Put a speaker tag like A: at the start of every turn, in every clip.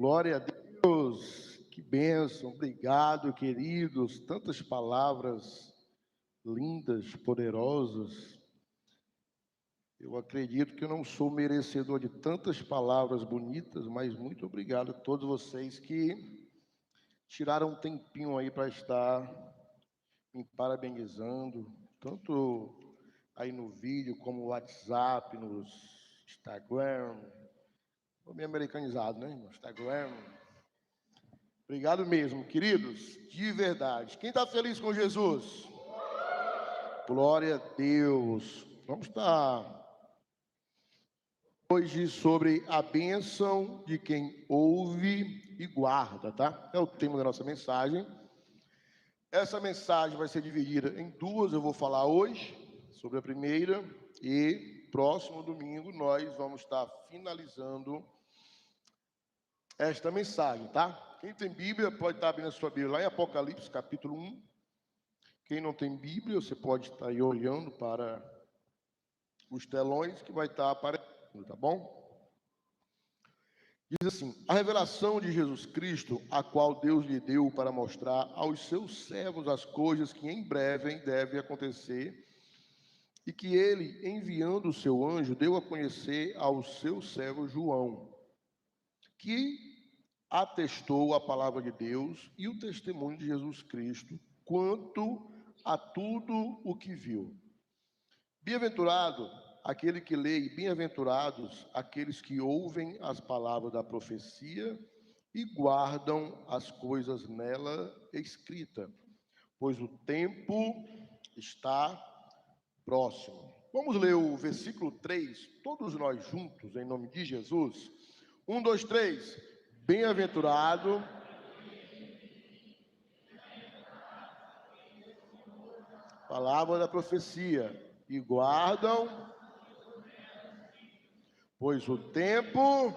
A: Glória a Deus, que bênção, obrigado, queridos. Tantas palavras lindas, poderosas. Eu acredito que eu não sou merecedor de tantas palavras bonitas, mas muito obrigado a todos vocês que tiraram um tempinho aí para estar me parabenizando, tanto aí no vídeo, como no WhatsApp, no Instagram. Estou meio americanizado, né? No Instagram. Obrigado mesmo, queridos, de verdade. Quem está feliz com Jesus? Glória a Deus. Vamos estar hoje sobre a bênção de quem ouve e guarda, tá? É o tema da nossa mensagem. Essa mensagem vai ser dividida em duas, eu vou falar hoje sobre a primeira e próximo domingo nós vamos estar finalizando esta mensagem, tá? Quem tem Bíblia pode estar abrindo a sua Bíblia lá em Apocalipse, capítulo 1. Quem não tem Bíblia, você pode estar aí olhando para os telões que vai estar aparecendo, tá bom? Diz assim: a revelação de Jesus Cristo, a qual Deus lhe deu para mostrar aos seus servos as coisas que em breve devem acontecer, e que ele, enviando o seu anjo, deu a conhecer ao seu servo João, que atestou a palavra de Deus e o testemunho de Jesus Cristo, quanto a tudo o que viu. Bem-aventurado aquele que lê, e bem-aventurados aqueles que ouvem as palavras da profecia e guardam as coisas nela escritas, pois o tempo está próximo. Vamos ler o versículo 3, todos nós juntos, em nome de Jesus. 1, 2, 3. Bem-aventurado. Palavra da profecia. E guardam, pois o tempo...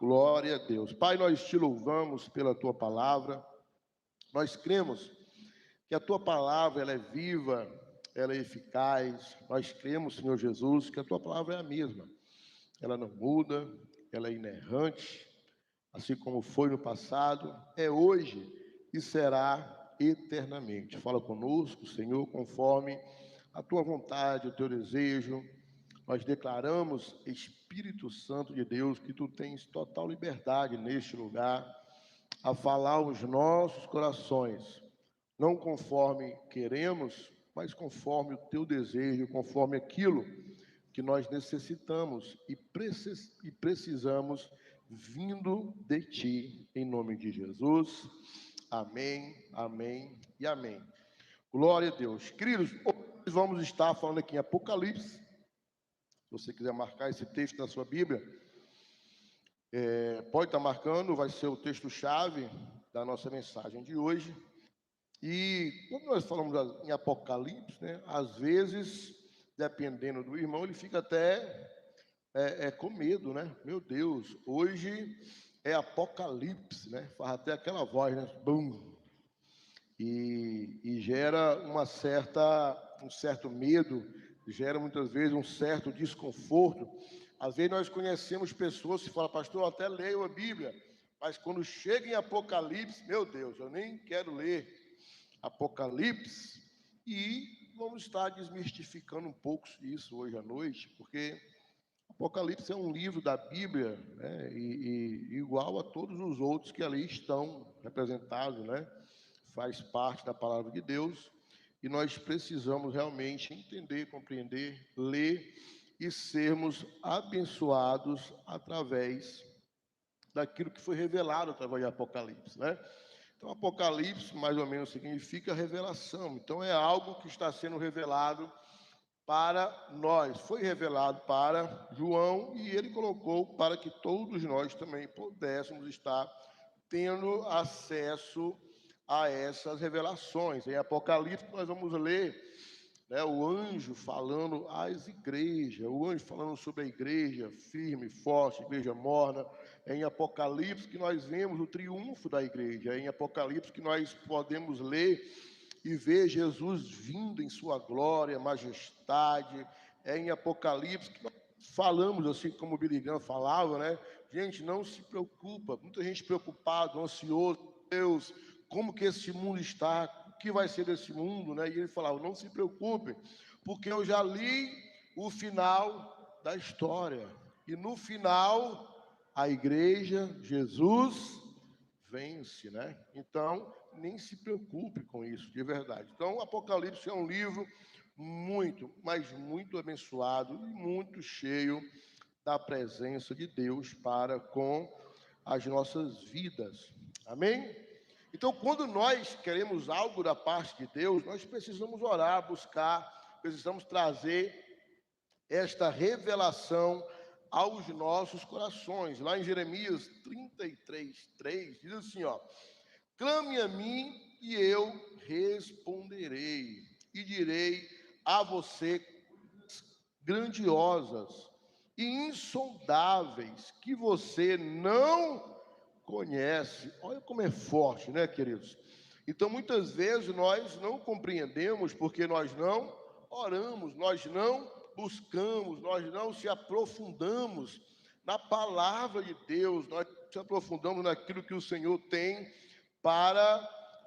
A: Glória a Deus. Pai, nós te louvamos pela tua palavra. Nós cremos que a tua palavra ela é viva, ela é eficaz. Nós cremos, Senhor Jesus, que a tua palavra é a mesma. Ela não muda, ela é inerrante, assim como foi no passado, é hoje e será eternamente. Fala conosco, Senhor, conforme a tua vontade, o teu desejo. Nós declaramos, Espírito Santo de Deus, que tu tens total liberdade neste lugar a falar aos nossos corações, não conforme queremos, mas conforme o teu desejo, conforme aquilo que nós necessitamos e precisamos vindo de ti, em nome de Jesus. Amém, amém e amém. Glória a Deus. Queridos, hoje vamos estar falando aqui em Apocalipse. Se você quiser marcar esse texto na sua Bíblia, pode estar marcando, vai ser o texto-chave da nossa mensagem de hoje. E quando nós falamos em Apocalipse, né, às vezes, dependendo do irmão, ele fica até com medo, né? Meu Deus, hoje é Apocalipse, né? Faz até aquela voz, né? Bum! E gera um certo medo, gera muitas vezes um certo desconforto. Às vezes nós conhecemos pessoas que falam, pastor, eu até leio a Bíblia, mas quando chega em Apocalipse, meu Deus, eu nem quero ler Apocalipse. E vamos estar desmistificando um pouco isso hoje à noite, porque Apocalipse é um livro da Bíblia, né, e igual a todos os outros que ali estão representados, né? Faz parte da palavra de Deus, e nós precisamos realmente entender, compreender, ler e sermos abençoados através daquilo que foi revelado através de Apocalipse, né? Então, Apocalipse, mais ou menos, significa revelação. Então, é algo que está sendo revelado para nós. Foi revelado para João e ele colocou para que todos nós também pudéssemos estar tendo acesso a essas revelações. Em Apocalipse nós vamos ler, né, o anjo falando às igrejas, o anjo falando sobre a igreja firme, forte, igreja morna. É em Apocalipse que nós vemos o triunfo da igreja. É em Apocalipse que nós podemos ler e ver Jesus vindo em sua glória, majestade. É em Apocalipse que nós falamos, assim como o Billy Graham falava, né? Gente, não se preocupa. Muita gente preocupada, ansioso. Deus, como que esse mundo está? O que vai ser desse mundo, né? E ele falava, não se preocupe, porque eu já li o final da história. E no final, a igreja, Jesus vence, né? Então, nem se preocupe com isso, de verdade. Então, o Apocalipse é um livro muito, mas muito abençoado e muito cheio da presença de Deus para com as nossas vidas. Amém? Então, quando nós queremos algo da parte de Deus, nós precisamos orar, buscar, precisamos trazer esta revelação aos nossos corações. Lá em Jeremias 33:3 diz assim, ó: clame a mim e eu responderei, e direi a você grandiosas e insondáveis que você não conhece. Olha como é forte, né, queridos? Então, muitas vezes nós não compreendemos porque nós não oramos, nós não buscamos, nós não se aprofundamos na palavra de Deus, nós se aprofundamos naquilo que o Senhor tem para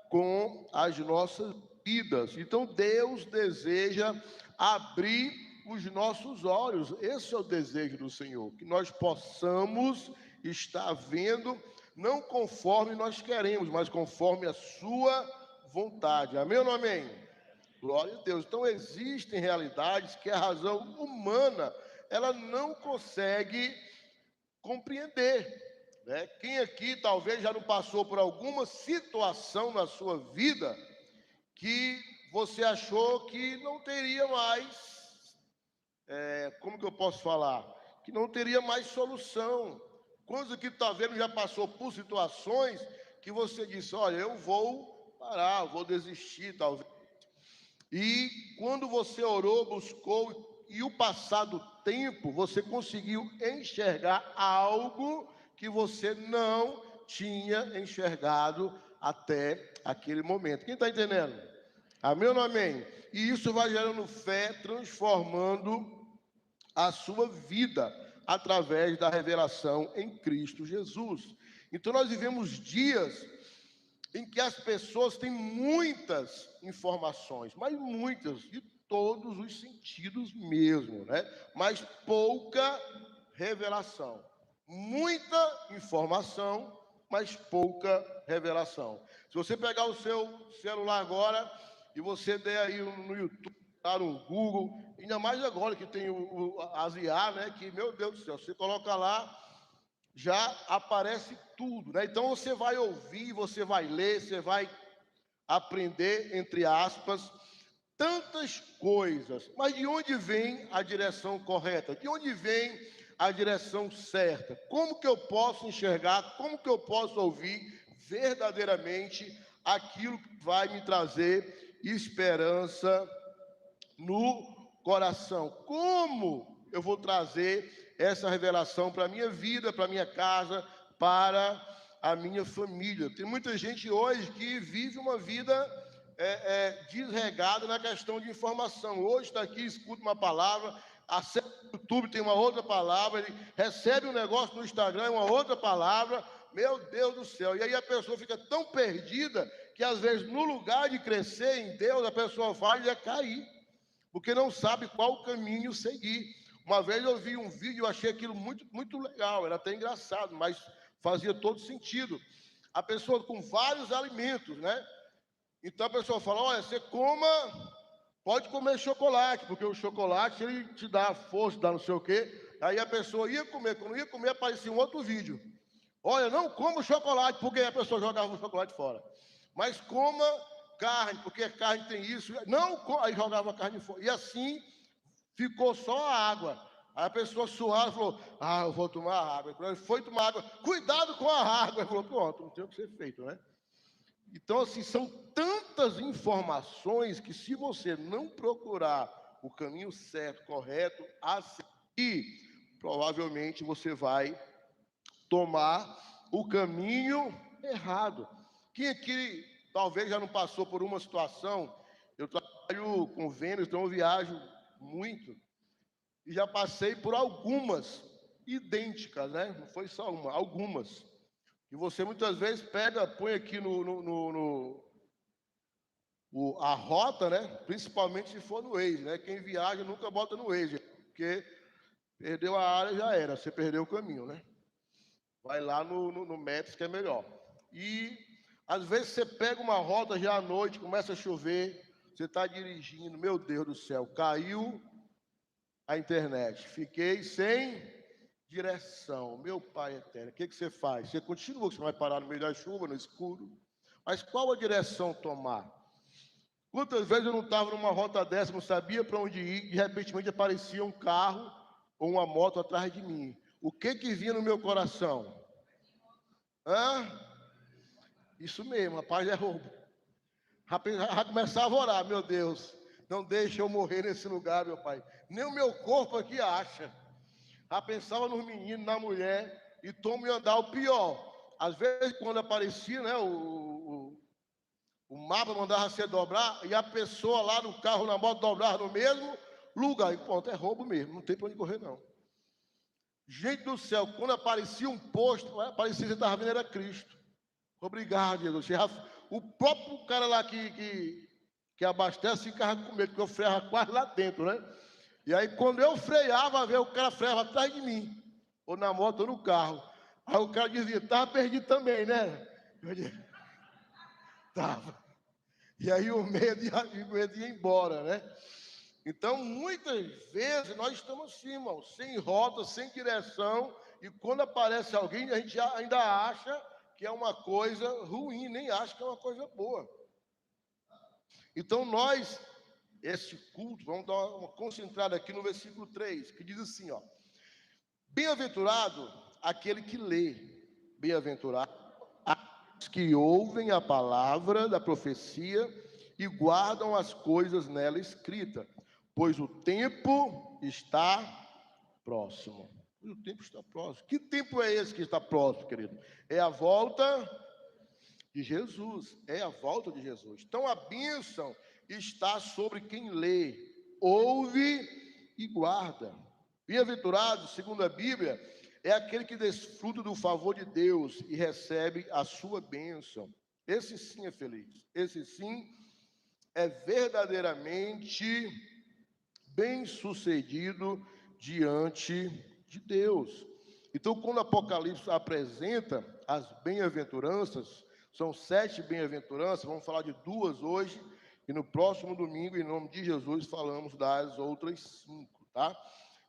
A: com as nossas vidas. Então, Deus deseja abrir os nossos olhos. Esse é o desejo do Senhor, que nós possamos estar vendo, não conforme nós queremos, mas conforme a sua vontade. Amém ou não amém? Glória a Deus. Então, existem realidades que a razão humana, ela não consegue compreender, né? Quem aqui talvez já não passou por alguma situação na sua vida que você achou que não teria mais, como que eu posso falar? Que não teria mais solução. Coisa que talvez já passou por situações que você disse, olha, eu vou parar, vou desistir, talvez. E quando você orou, buscou, e o passado tempo, você conseguiu enxergar algo que você não tinha enxergado até aquele momento. Quem está entendendo? Amém ou não amém? E isso vai gerando fé, transformando a sua vida através da revelação em Cristo Jesus. Então nós vivemos dias em que as pessoas têm muitas informações, mas muitas, de todos os sentidos mesmo, né? Mas pouca revelação. Muita informação, mas pouca revelação. Se você pegar o seu celular agora e você der aí no YouTube, no Google, ainda mais agora que tem as IA, né? Que, meu Deus do céu, você coloca lá, já aparece tudo, né? Então você vai ouvir, você vai ler, você vai aprender, entre aspas, tantas coisas. Mas de onde vem a direção correta? De onde vem a direção certa? Como que eu posso enxergar? Como que eu posso ouvir verdadeiramente aquilo que vai me trazer esperança no coração? Como eu vou trazer essa revelação para a minha vida, para a minha casa, para a minha família? Tem muita gente hoje que vive uma vida desregada na questão de informação. Hoje está aqui, escuta uma palavra, acessa o YouTube, tem uma outra palavra, ele recebe um negócio no Instagram, uma outra palavra. Meu Deus do céu! E aí a pessoa fica tão perdida que às vezes no lugar de crescer em Deus, a pessoa faz é cair, porque não sabe qual caminho seguir. Uma vez eu vi um vídeo, eu achei aquilo muito, muito legal, era até engraçado, mas fazia todo sentido. A pessoa com vários alimentos, né? Então a pessoa fala, olha, você pode comer chocolate, porque o chocolate ele te dá força, dá não sei o quê. Aí a pessoa ia comer, quando ia comer aparecia um outro vídeo. Olha, não coma chocolate, porque a pessoa jogava o chocolate fora. Mas coma carne, porque a carne tem isso. Não, aí jogava a carne fora. E assim ficou só a água. Aí a pessoa suava e falou, eu vou tomar água. Ele foi tomar água, cuidado com a água. Ele falou, pronto, não tem o que ser feito, né? Então, assim, são tantas informações que se você não procurar o caminho certo, correto, a seguir, provavelmente você vai tomar o caminho errado. Quem aqui talvez já não passou por uma situação, eu trabalho com vendas, então eu viajo muito, e já passei por algumas idênticas, né? Não foi só uma, algumas. E você muitas vezes pega, põe aqui a rota, né? Principalmente se for no Waze, né? Quem viaja nunca bota no Waze, porque perdeu a área, já era, você perdeu o caminho, né? Vai lá no Maps que é melhor. E às vezes você pega uma rota já à noite, começa a chover, você está dirigindo, meu Deus do céu, caiu a internet, fiquei sem direção. Meu Pai eterno, o que você faz? Você continua, você vai parar no meio da chuva, no escuro, mas qual a direção tomar? Quantas vezes eu não estava numa rota dessa, não sabia para onde ir, de repente aparecia um carro ou uma moto atrás de mim. O que vinha no meu coração? Hã? Isso mesmo, rapaz, é roubo. Já começava a orar, meu Deus, não deixe eu morrer nesse lugar, meu Pai. Nem o meu corpo aqui acha. Já pensava nos meninos, na mulher, e tomo e andar o pior. Às vezes, quando aparecia, né, o mapa mandava você dobrar, e a pessoa lá no carro, na moto, dobrava no mesmo lugar. E pronto, é roubo mesmo, não tem para onde correr, não. Gente do céu, quando aparecia um posto, parecia que você estava vendo, era Cristo. Obrigado, Jesus. O próprio cara lá que abastece ficava com medo, porque eu freava quase lá dentro, né? E aí, quando eu freava, o cara freava atrás de mim, ou na moto, ou no carro. Aí o cara dizia, estava perdido também, né? Eu dizia, estava. E aí o medo ia embora, né? Então, muitas vezes, nós estamos assim, irmão, sem rota, sem direção, e quando aparece alguém, a gente ainda acha que é uma coisa ruim, nem acha que é uma coisa boa. Então, esse culto, vamos dar uma concentrada aqui no versículo 3, que diz assim, ó: bem-aventurado aquele que lê, bem-aventurado aqueles que ouvem a palavra da profecia e guardam as coisas nela escritas, pois o tempo está próximo. O tempo está próximo. Que tempo é esse que está próximo, querido? É a volta de Jesus. É a volta de Jesus. Então a bênção está sobre quem lê, ouve e guarda. Bem-aventurado, segundo a Bíblia, é aquele que desfruta do favor de Deus e recebe a sua bênção. Esse sim é feliz. Esse sim é verdadeiramente bem-sucedido diante de Deus. Então, quando o Apocalipse apresenta as bem-aventuranças, são 7 bem-aventuranças, vamos falar de 2 hoje, e no próximo domingo, em nome de Jesus, falamos das outras 5, tá?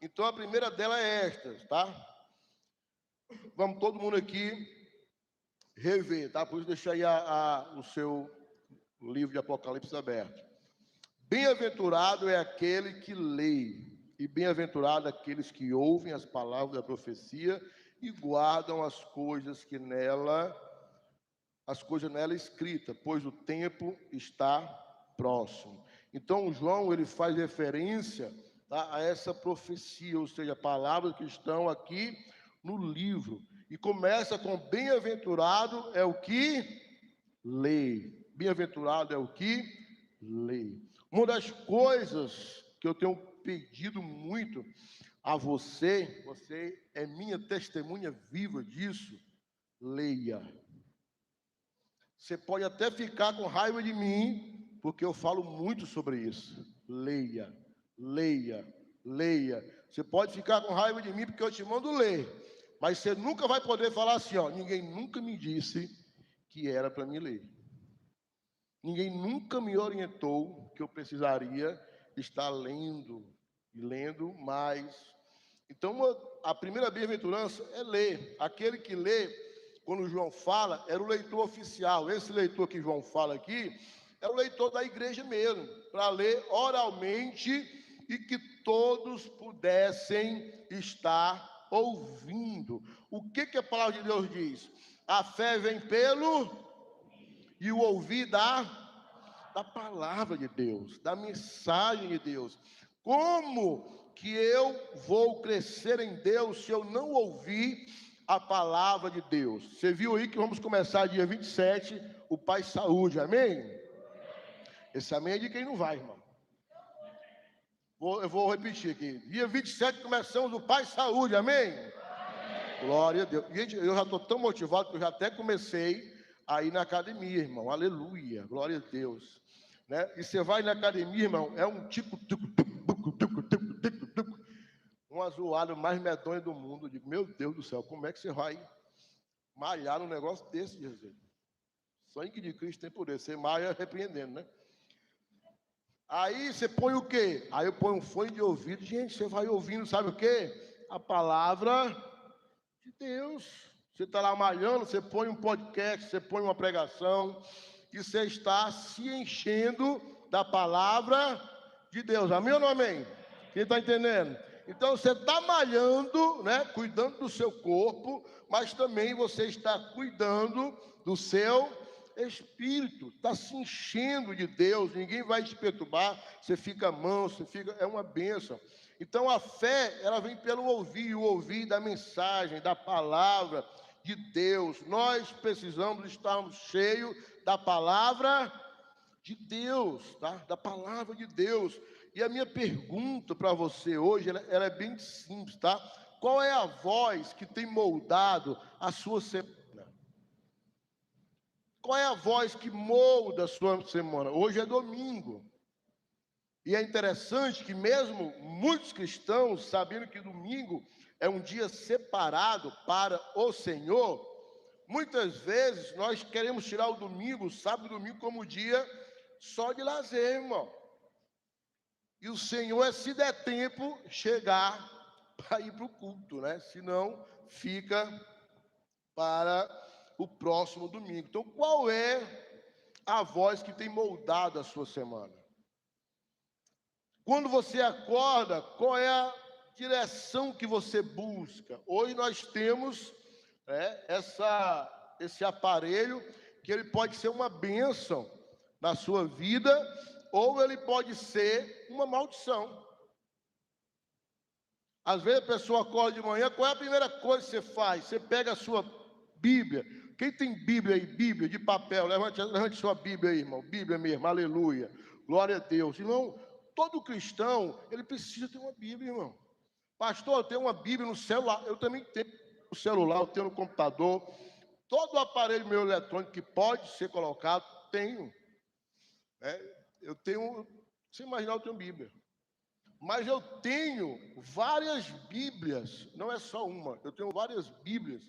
A: Então, a primeira dela é esta, tá? Vamos todo mundo aqui rever, tá? Por isso, deixa aí o seu livro de Apocalipse aberto. Bem-aventurado é aquele que lê, e bem-aventurado aqueles que ouvem as palavras da profecia e guardam as coisas nela escritas, pois o tempo está próximo. Então, João, ele faz referência, tá, a essa profecia, ou seja, palavras que estão aqui no livro. E começa com bem-aventurado é o que lê. Bem-aventurado é o que lê. Uma das coisas que eu tenho pedido muito a você é minha testemunha viva disso, leia. Você pode até ficar com raiva de mim, porque eu falo muito sobre isso. Leia, leia, leia. Você pode ficar com raiva de mim, porque eu te mando ler. Mas você nunca vai poder falar assim, ó, ninguém nunca me disse que era para mim ler. Ninguém nunca me orientou que eu precisaria estar lendo e lendo mais. Então, a primeira bem-aventurança é ler. Aquele que lê, quando João fala, era o leitor oficial. Esse leitor que João fala aqui é o leitor da igreja mesmo, para ler oralmente e que todos pudessem estar ouvindo. O que a palavra de Deus diz? A fé vem pelo e o ouvir da palavra de Deus, da mensagem de Deus. Como que eu vou crescer em Deus se eu não ouvir a palavra de Deus? Você viu aí que vamos começar dia 27, o Pai Saúde, amém? Esse amém é de quem não vai, irmão. Eu vou repetir aqui. Dia 27 começamos o Pai Saúde, amém? Glória a Deus. Gente, eu já estou tão motivado que eu já até comecei a ir na academia, irmão. Aleluia, glória a Deus. Né? E você vai na academia, irmão, é um um azoado mais medonho do mundo. Eu digo, meu Deus do céu, como é que você vai malhar num negócio desse, Jesus? Sangue de Cristo tem poder. Você malha repreendendo, né? Aí você põe o quê? Aí eu ponho um fone de ouvido. Gente, você vai ouvindo, sabe o quê? A palavra de Deus. Você está lá malhando, você põe um podcast, você põe uma pregação, e você está se enchendo da palavra de Deus. Amém ou não amém? Quem está entendendo? Então você está malhando, né? Cuidando do seu corpo, mas também você está cuidando do seu espírito. Está se enchendo de Deus, ninguém vai te perturbar, você fica manso, é uma bênção. Então a fé, ela vem pelo ouvir, o ouvir da mensagem, da palavra de Deus. Nós precisamos estarmos cheios da palavra de Deus, tá? Da palavra de Deus. E a minha pergunta para você hoje, ela é bem simples, tá? Qual é a voz que tem moldado a sua semana? Qual é a voz que molda a sua semana? Hoje é domingo. E é interessante que mesmo muitos cristãos, sabendo que domingo é um dia separado para o Senhor, muitas vezes nós queremos tirar o domingo, o sábado e o domingo como dia só de lazer, irmão. E o Senhor é, se der tempo, chegar para ir para o culto, né? Senão fica para o próximo domingo. Então, qual é a voz que tem moldado a sua semana? Quando você acorda, qual é a direção que você busca? Hoje nós temos esse aparelho que ele pode ser uma bênção na sua vida ou ele pode ser uma maldição. Às vezes a pessoa acorda de manhã, qual é a primeira coisa que você faz? Você pega a sua Bíblia. Quem tem Bíblia aí? Bíblia de papel, levante sua Bíblia aí, irmão. Bíblia mesmo, aleluia. Glória a Deus. Irmão, todo cristão, ele precisa ter uma Bíblia, irmão. Pastor, eu tenho uma Bíblia no celular. Eu também tenho no celular, eu tenho no computador. Todo o aparelho meu eletrônico que pode ser colocado, tenho. Eu tenho, você imaginar, eu tenho Bíblia. Mas eu tenho várias Bíblias, não é só uma, eu tenho várias Bíblias.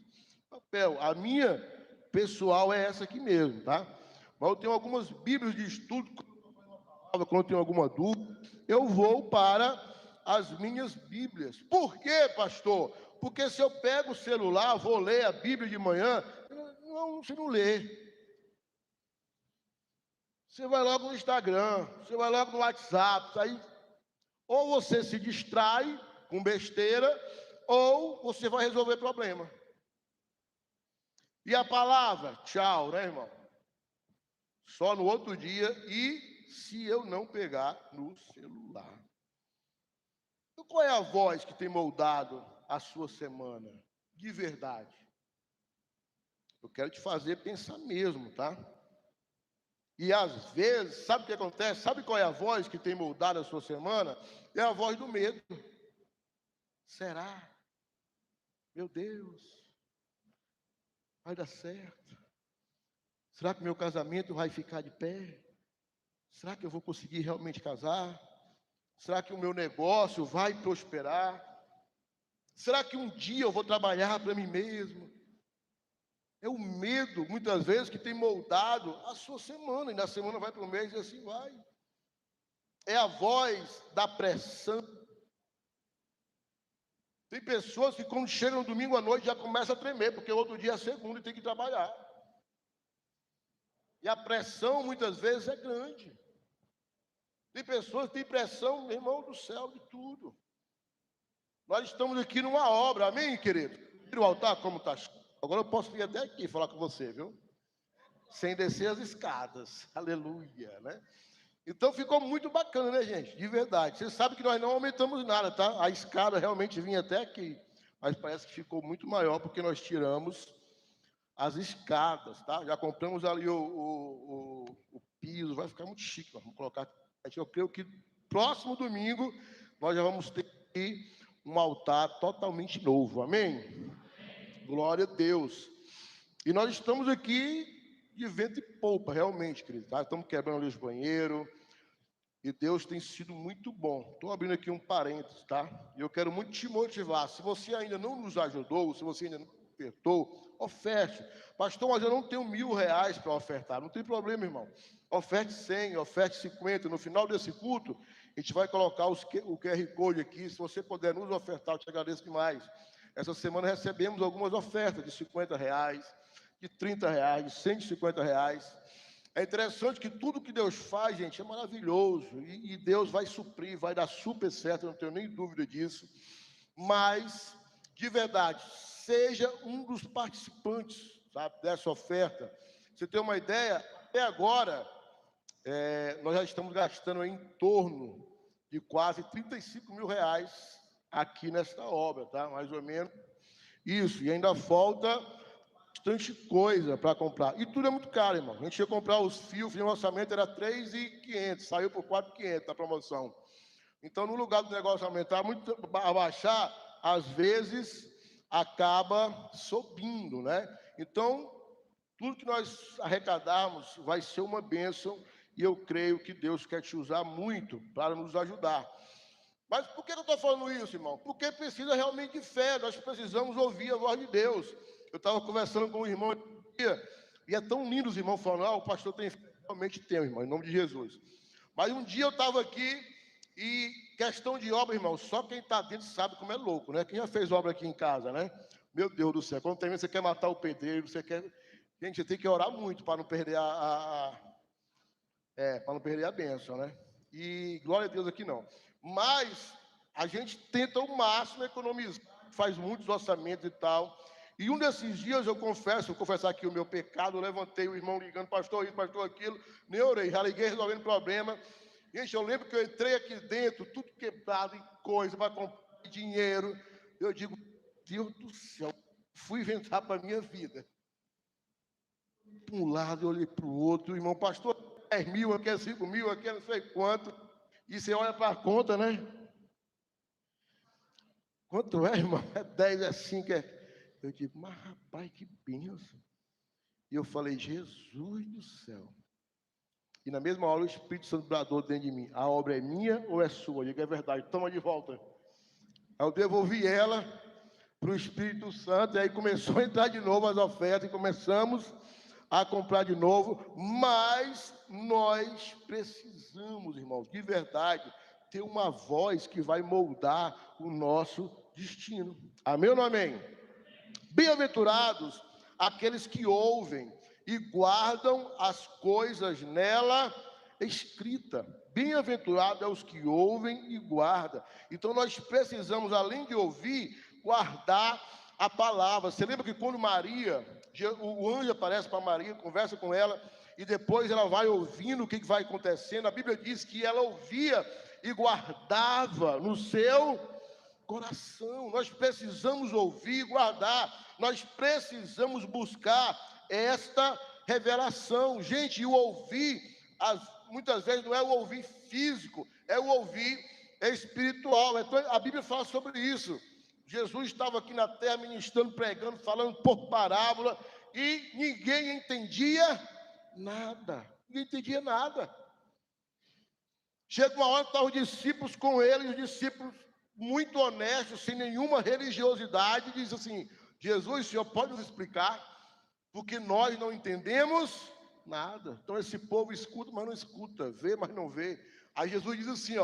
A: Papel, a minha pessoal é essa aqui mesmo, tá? Mas eu tenho algumas Bíblias de estudo, quando eu tenho alguma dúvida, eu vou para as minhas Bíblias. Por quê, pastor? Porque se eu pego o celular, vou ler a Bíblia de manhã, você não lê. Você vai logo no Instagram, você vai logo no WhatsApp, aí ou você se distrai com besteira, ou você vai resolver problema. E a palavra, tchau, né, irmão? Só no outro dia, e se eu não pegar no celular. Então, qual é a voz que tem moldado a sua semana? De verdade. Eu quero te fazer pensar mesmo, tá? E às vezes, sabe o que acontece? Sabe qual é a voz que tem moldado a sua semana? É a voz do medo. Será? Meu Deus, vai dar certo? Será que meu casamento vai ficar de pé? Será que eu vou conseguir realmente casar? Será que o meu negócio vai prosperar? Será que um dia eu vou trabalhar para mim mesmo? É o medo, muitas vezes, que tem moldado a sua semana. E na semana vai para o mês e assim vai. É a voz da pressão. Tem pessoas que quando chegam no domingo à noite já começam a tremer, porque outro dia é segunda e tem que trabalhar. E a pressão muitas vezes é grande. Tem pessoas que têm pressão, meu irmão do céu, de tudo. Nós estamos aqui numa obra, amém, querido? O altar como está. Agora eu posso vir até aqui falar com você, viu? Sem descer as escadas, aleluia, né? Então ficou muito bacana, né, gente? De verdade. Você sabe que nós não aumentamos nada, tá? A escada realmente vinha até aqui, mas parece que ficou muito maior porque nós tiramos as escadas, tá? Já compramos ali o piso, vai ficar muito chique. Vamos colocar. Eu creio que próximo domingo nós já vamos ter aqui um altar totalmente novo, amém? Glória a Deus. E nós estamos aqui de vento e polpa, realmente, querido, tá? Estamos quebrando ali os banheiros, e Deus tem sido muito bom. Estou abrindo aqui um parênteses, tá? E eu quero muito te motivar. Se você ainda não nos ajudou, se você ainda não ofertou, oferte. Pastor, mas eu não tenho R$ 1.000 para ofertar. Não tem problema, irmão. Oferte 100, oferte 50. No final desse culto, a gente vai colocar o QR Code aqui. Se você puder nos ofertar, eu te agradeço demais. Essa semana recebemos algumas ofertas de R$ 50, de R$ 30, de R$ 150. É interessante que tudo que Deus faz, gente, é maravilhoso. E Deus vai suprir, vai dar super certo, eu não tenho nem dúvida disso. Mas, de verdade, seja um dos participantes, sabe, dessa oferta. Você tem uma ideia? Até agora, nós já estamos gastando em torno de quase R$ 35.000 aqui nesta obra, tá? Mais ou menos isso. E ainda falta bastante coisa para comprar. E tudo é muito caro, irmão. A gente ia comprar os fios, o orçamento era 3.500, saiu por 4.500 na promoção. Então, no lugar do negócio aumentar, muito abaixar, às vezes acaba subindo, né? Então, tudo que nós arrecadarmos vai ser uma bênção e eu creio que Deus quer te usar muito para nos ajudar. Mas por que eu estou falando isso, irmão? Porque precisa realmente de fé, nós precisamos ouvir a voz de Deus. Eu estava conversando com um irmão e é tão lindo os irmãos falando, o pastor tem fé. Realmente tem, irmão, em nome de Jesus. Mas um dia eu estava aqui e questão de obra, irmão, só quem está dentro sabe como é louco, né? Quem já fez obra aqui em casa, né? Meu Deus do céu, quando termina você quer matar o pedreiro, você quer... Gente, você tem que orar muito para não perder para não perder a bênção, né? E glória a Deus aqui não. Mas a gente tenta ao máximo economizar, faz muitos orçamentos e tal. E um desses dias eu confesso, vou confessar aqui o meu pecado, eu levantei o irmão ligando, pastor isso, pastor aquilo, nem orei, já liguei resolvendo problema. Gente, eu lembro que eu entrei aqui dentro, tudo quebrado em coisa, para comprar dinheiro. Eu digo, Deus do céu, fui inventar para a minha vida. Para um lado, eu olhei para o outro, o irmão, pastor, 10.000, aqui é 5.000, aqui é não sei quanto. E você olha para a conta, né? Quanto é, irmão? É 10, é 5, é... Eu digo, mas rapaz, que bênção. E eu falei, Jesus do céu. E na mesma hora o Espírito Santo bradou dentro de mim, a obra é minha ou é sua? Eu digo, é verdade, toma de volta. Aí eu devolvi ela para o Espírito Santo, e aí começou a entrar de novo as ofertas, e começamos a comprar de novo, mas nós precisamos, irmãos, de verdade, ter uma voz que vai moldar o nosso destino. Amém ou não amém? Bem-aventurados aqueles que ouvem e guardam as coisas nela escrita. Bem-aventurado é os que ouvem e guardam. Então nós precisamos, além de ouvir, guardar a palavra. Você lembra que quando Maria, o anjo aparece para Maria, conversa com ela, e depois ela vai ouvindo o que vai acontecendo. A Bíblia diz que ela ouvia e guardava no seu coração. Nós precisamos ouvir, guardar, nós precisamos buscar esta revelação. Gente, e o ouvir, muitas vezes não é o ouvir físico, é o ouvir espiritual. Então, a Bíblia fala sobre isso. Jesus estava aqui na terra ministrando, pregando, falando por parábola, e ninguém entendia nada. Ninguém entendia nada. Chega uma hora que estavam os discípulos com ele, e os discípulos muito honestos, sem nenhuma religiosidade, diz assim, Jesus, o senhor pode nos explicar? Porque nós não entendemos nada. Então esse povo escuta, mas não escuta, vê, mas não vê. Aí Jesus diz assim,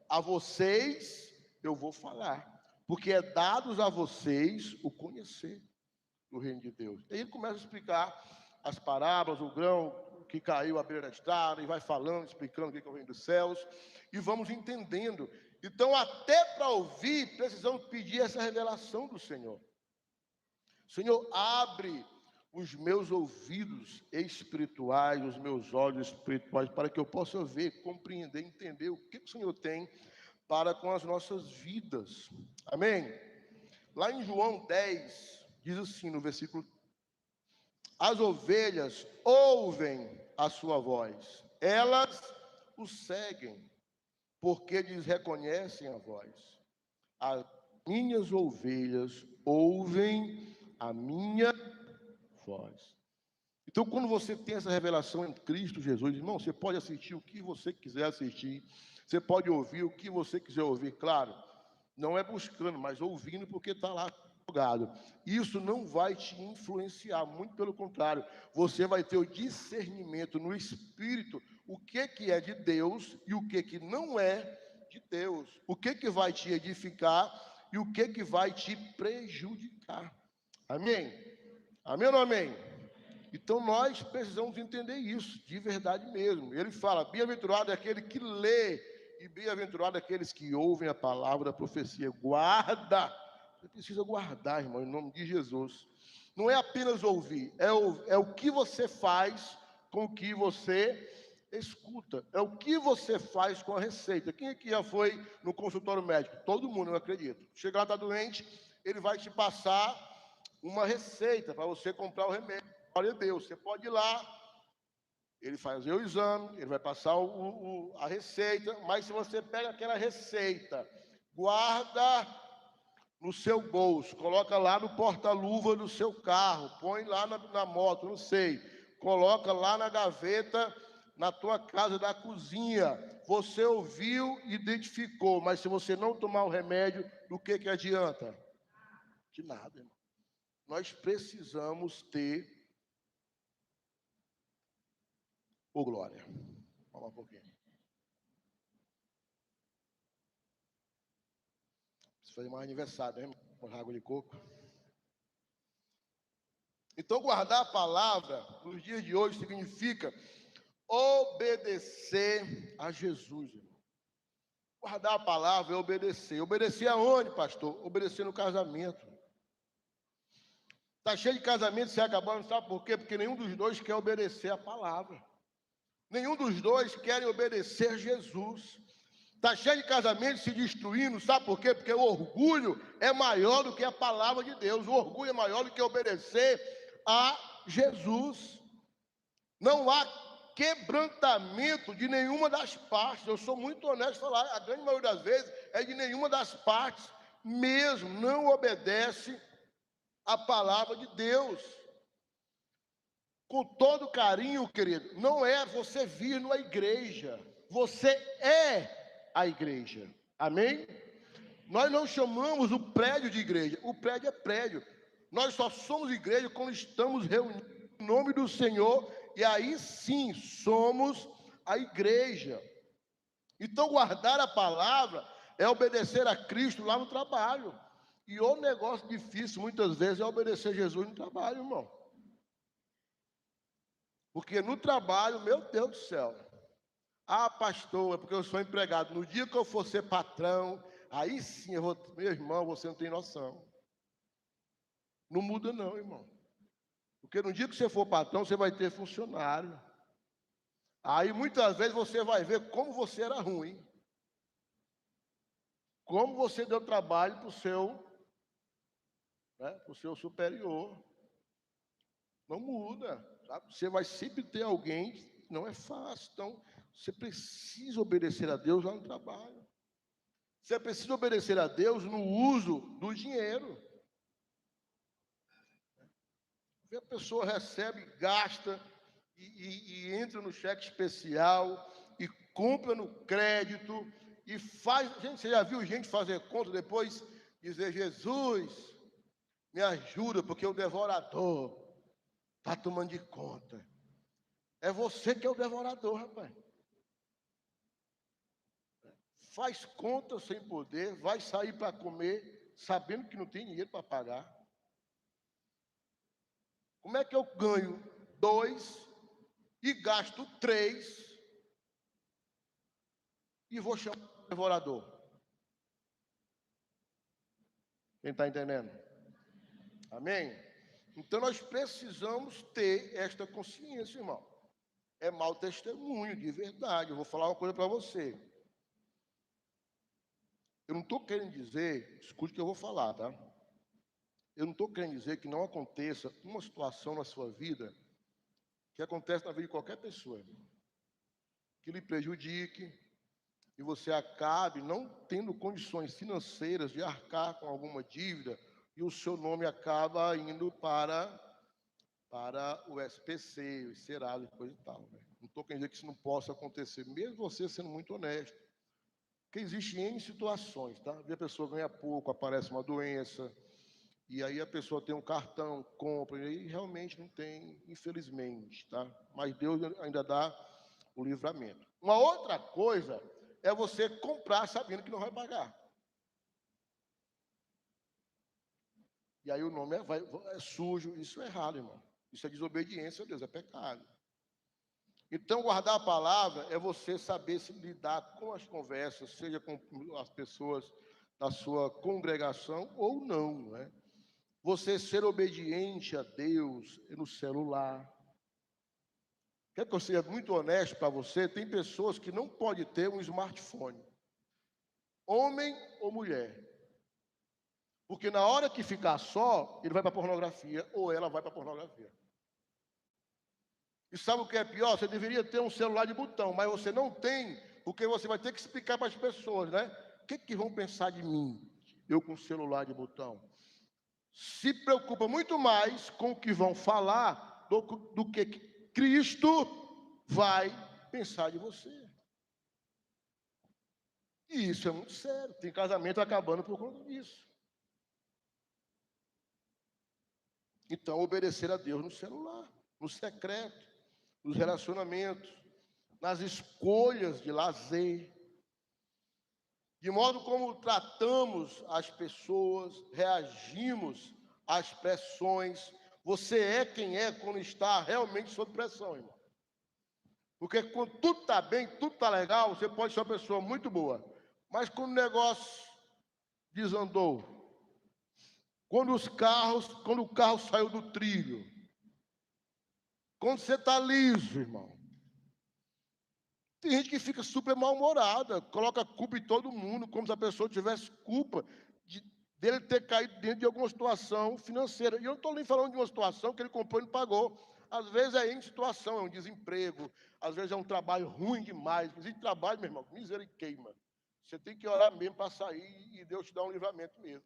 A: a vocês eu vou falar, porque é dado a vocês o conhecer do reino de Deus. E aí ele começa a explicar as parábolas, o grão que caiu à beira da estrada, e vai falando, explicando o que é o reino dos céus, e vamos entendendo. Então, até para ouvir, precisamos pedir essa revelação do Senhor. Senhor, abre os meus ouvidos espirituais, os meus olhos espirituais, para que eu possa ver, compreender, entender o que o Senhor tem para com as nossas vidas. Amém? Lá em João 10, diz assim no versículo: as ovelhas ouvem a sua voz, elas o seguem, porque eles reconhecem a voz. As minhas ovelhas ouvem a minha voz. Então, quando você tem essa revelação em Cristo Jesus, irmão, você pode assistir o que você quiser assistir, você pode ouvir o que você quiser ouvir, claro, não é buscando, mas ouvindo porque está lá jogado. Isso não vai te influenciar, muito pelo contrário, você vai ter o discernimento no Espírito, o que é de Deus e o que não é de Deus, o que vai te edificar e o que vai te prejudicar. Amém? Amém ou não amém? Então nós precisamos entender isso, de verdade mesmo. Ele fala, bem-aventurado é aquele que lê, e bem-aventurado é aqueles que ouvem a palavra da profecia. Guarda, você precisa guardar, irmão, em nome de Jesus. Não é apenas ouvir, é o que você faz com o que você escuta. É o que você faz com a receita. Quem aqui já foi no consultório médico? Todo mundo, eu acredito. Chega lá, está doente, ele vai te passar uma receita para você comprar o remédio. Glória a Deus, você pode ir lá, ele fazer o exame, ele vai passar a receita, mas se você pega aquela receita, guarda no seu bolso, coloca lá no porta-luva do seu carro, põe lá na moto, não sei, coloca lá na gaveta, na tua casa, da cozinha, você ouviu, identificou, mas se você não tomar o remédio, do que adianta? De nada, irmão. Nós precisamos ter Ô, glória. Vamos um pouquinho. Preciso fazer mais aniversário, né? Com água de coco. Então, guardar a palavra, nos dias de hoje, significa obedecer a Jesus, irmão. Guardar a palavra é obedecer. Obedecer aonde, pastor? Obedecer no casamento. Está cheio de casamento se acabando, sabe por quê? Porque nenhum dos dois quer obedecer a palavra. Nenhum dos dois quer obedecer a Jesus. Está cheio de casamento se destruindo, sabe por quê? Porque o orgulho é maior do que a palavra de Deus. O orgulho é maior do que obedecer a Jesus. Não há quebrantamento de nenhuma das partes. Eu sou muito honesto em falar, a grande maioria das vezes é de nenhuma das partes mesmo. Não obedece a palavra de Deus. Com todo carinho, querido, não é você vir numa igreja, você é a igreja, amém? Nós não chamamos o prédio de igreja, o prédio é prédio, nós só somos igreja quando estamos reunidos em nome do Senhor, e aí sim somos a igreja. Então guardar a palavra é obedecer a Cristo lá no trabalho, e o negócio difícil muitas vezes é obedecer a Jesus no trabalho, irmão. Porque no trabalho, meu Deus do céu, pastor, é porque eu sou empregado. No dia que eu for ser patrão, aí sim eu vou, meu irmão, você não tem noção. Não muda não, irmão. Porque no dia que você for patrão, você vai ter funcionário. Aí muitas vezes você vai ver como você era ruim. Como você deu trabalho para o seu superior. Não muda. Sabe? Você vai sempre ter alguém, não é fácil. Então, você precisa obedecer a Deus lá no trabalho. Você precisa obedecer a Deus no uso do dinheiro. A pessoa recebe, gasta e entra no cheque especial e compra no crédito e faz. Gente, você já viu gente fazer conta depois dizer: Jesus, me ajuda, porque o devorador está tomando de conta. É você que é o devorador, rapaz. Faz conta sem poder, vai sair para comer, sabendo que não tem dinheiro para pagar. Como é que eu ganho 2 e gasto 3 e vou chamar o devorador? Quem está entendendo? Amém? Então nós precisamos ter esta consciência, irmão. É mau testemunho, de verdade. Eu vou falar uma coisa para você. Eu não estou querendo dizer, escute o que eu vou falar, tá? Eu não estou querendo dizer que não aconteça uma situação na sua vida que acontece na vida de qualquer pessoa, que lhe prejudique, e você acabe não tendo condições financeiras de arcar com alguma dívida e o seu nome acaba indo para o SPC, o Serasa e coisa e tal. Né? Não estou querendo dizer que isso não possa acontecer, mesmo você sendo muito honesto. Porque existe N situações, tá? A pessoa ganha pouco, aparece uma doença, e aí a pessoa tem um cartão, compra, e aí realmente não tem, infelizmente, tá? Mas Deus ainda dá o livramento. Uma outra coisa é você comprar sabendo que não vai pagar. E aí o nome é sujo, isso é errado, irmão. Isso é desobediência a Deus, é pecado. Então, guardar a palavra é você saber se lidar com as conversas, seja com as pessoas da sua congregação ou não, né? Você ser obediente a Deus no celular. Quer que eu seja muito honesto para você? Tem pessoas que não podem ter um smartphone, homem ou mulher. Porque na hora que ficar só, ele vai para a pornografia ou ela vai para a pornografia. E sabe o que é pior? Você deveria ter um celular de botão, mas você não tem, porque você vai ter que explicar para as pessoas, né? O que vão pensar de mim, eu com celular de botão? Se preocupa muito mais com o que vão falar do que Cristo vai pensar de você. E isso é muito sério. Tem casamento acabando por conta disso. Então, obedecer a Deus no celular, no secreto, nos relacionamentos, nas escolhas de lazer, de modo como tratamos as pessoas, reagimos às pressões. Você é quem é quando está realmente sob pressão, irmão. Porque quando tudo está bem, tudo está legal, você pode ser uma pessoa muito boa. Mas quando o negócio desandou, quando o carro saiu do trilho, quando você está liso, irmão, tem gente que fica super mal-humorada, coloca culpa em todo mundo, como se a pessoa tivesse culpa dele ter caído dentro de alguma situação financeira. E eu não estou nem falando de uma situação que ele comprou e não pagou. Às vezes é em situação, é um desemprego, às vezes é um trabalho ruim demais. Existe trabalho, meu irmão, miséria e queima. Você tem que orar mesmo para sair e Deus te dá um livramento mesmo.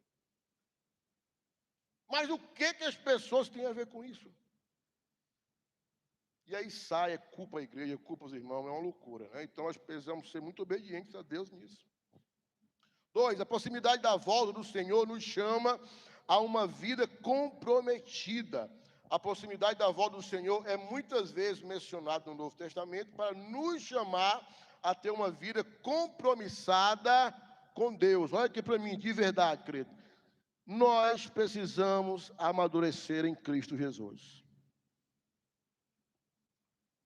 A: Mas o que as pessoas têm a ver com isso? E aí sai, culpa a igreja, culpa os irmãos, é uma loucura, né? Então nós precisamos ser muito obedientes a Deus nisso. 2, a proximidade da volta do Senhor nos chama a uma vida comprometida. A proximidade da volta do Senhor é muitas vezes mencionada no Novo Testamento para nos chamar a ter uma vida compromissada com Deus. Olha aqui para mim, de verdade, querido. Nós precisamos amadurecer em Cristo Jesus.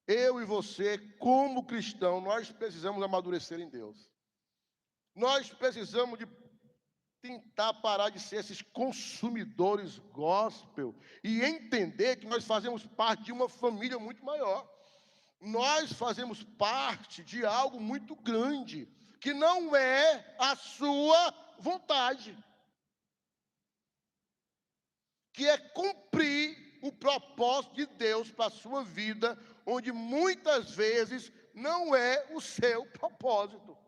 A: Eu e você, como cristão, nós precisamos amadurecer em Deus. Nós precisamos de tentar parar de ser esses consumidores gospel e entender que nós fazemos parte de uma família muito maior. Nós fazemos parte de algo muito grande, que não é a sua vontade, que é cumprir o propósito de Deus para a sua vida, onde muitas vezes não é o seu propósito.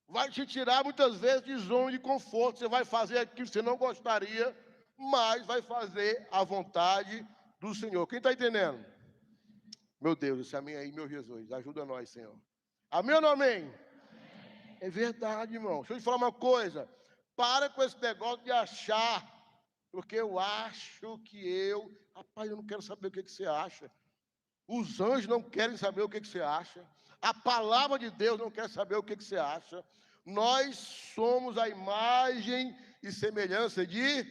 A: Vai te tirar muitas vezes de zona de conforto. Você vai fazer aquilo que você não gostaria, mas vai fazer a vontade do Senhor. Quem está entendendo? Meu Deus, esse amém aí, meu Jesus. Ajuda nós, Senhor. Amém ou não amém? É verdade, irmão. Deixa eu te falar uma coisa. Para com esse negócio de achar, porque eu acho que Rapaz, eu não quero saber o que você acha. Os anjos não querem saber o que você acha. A palavra de Deus não quer saber o que você acha. Nós somos a imagem e semelhança de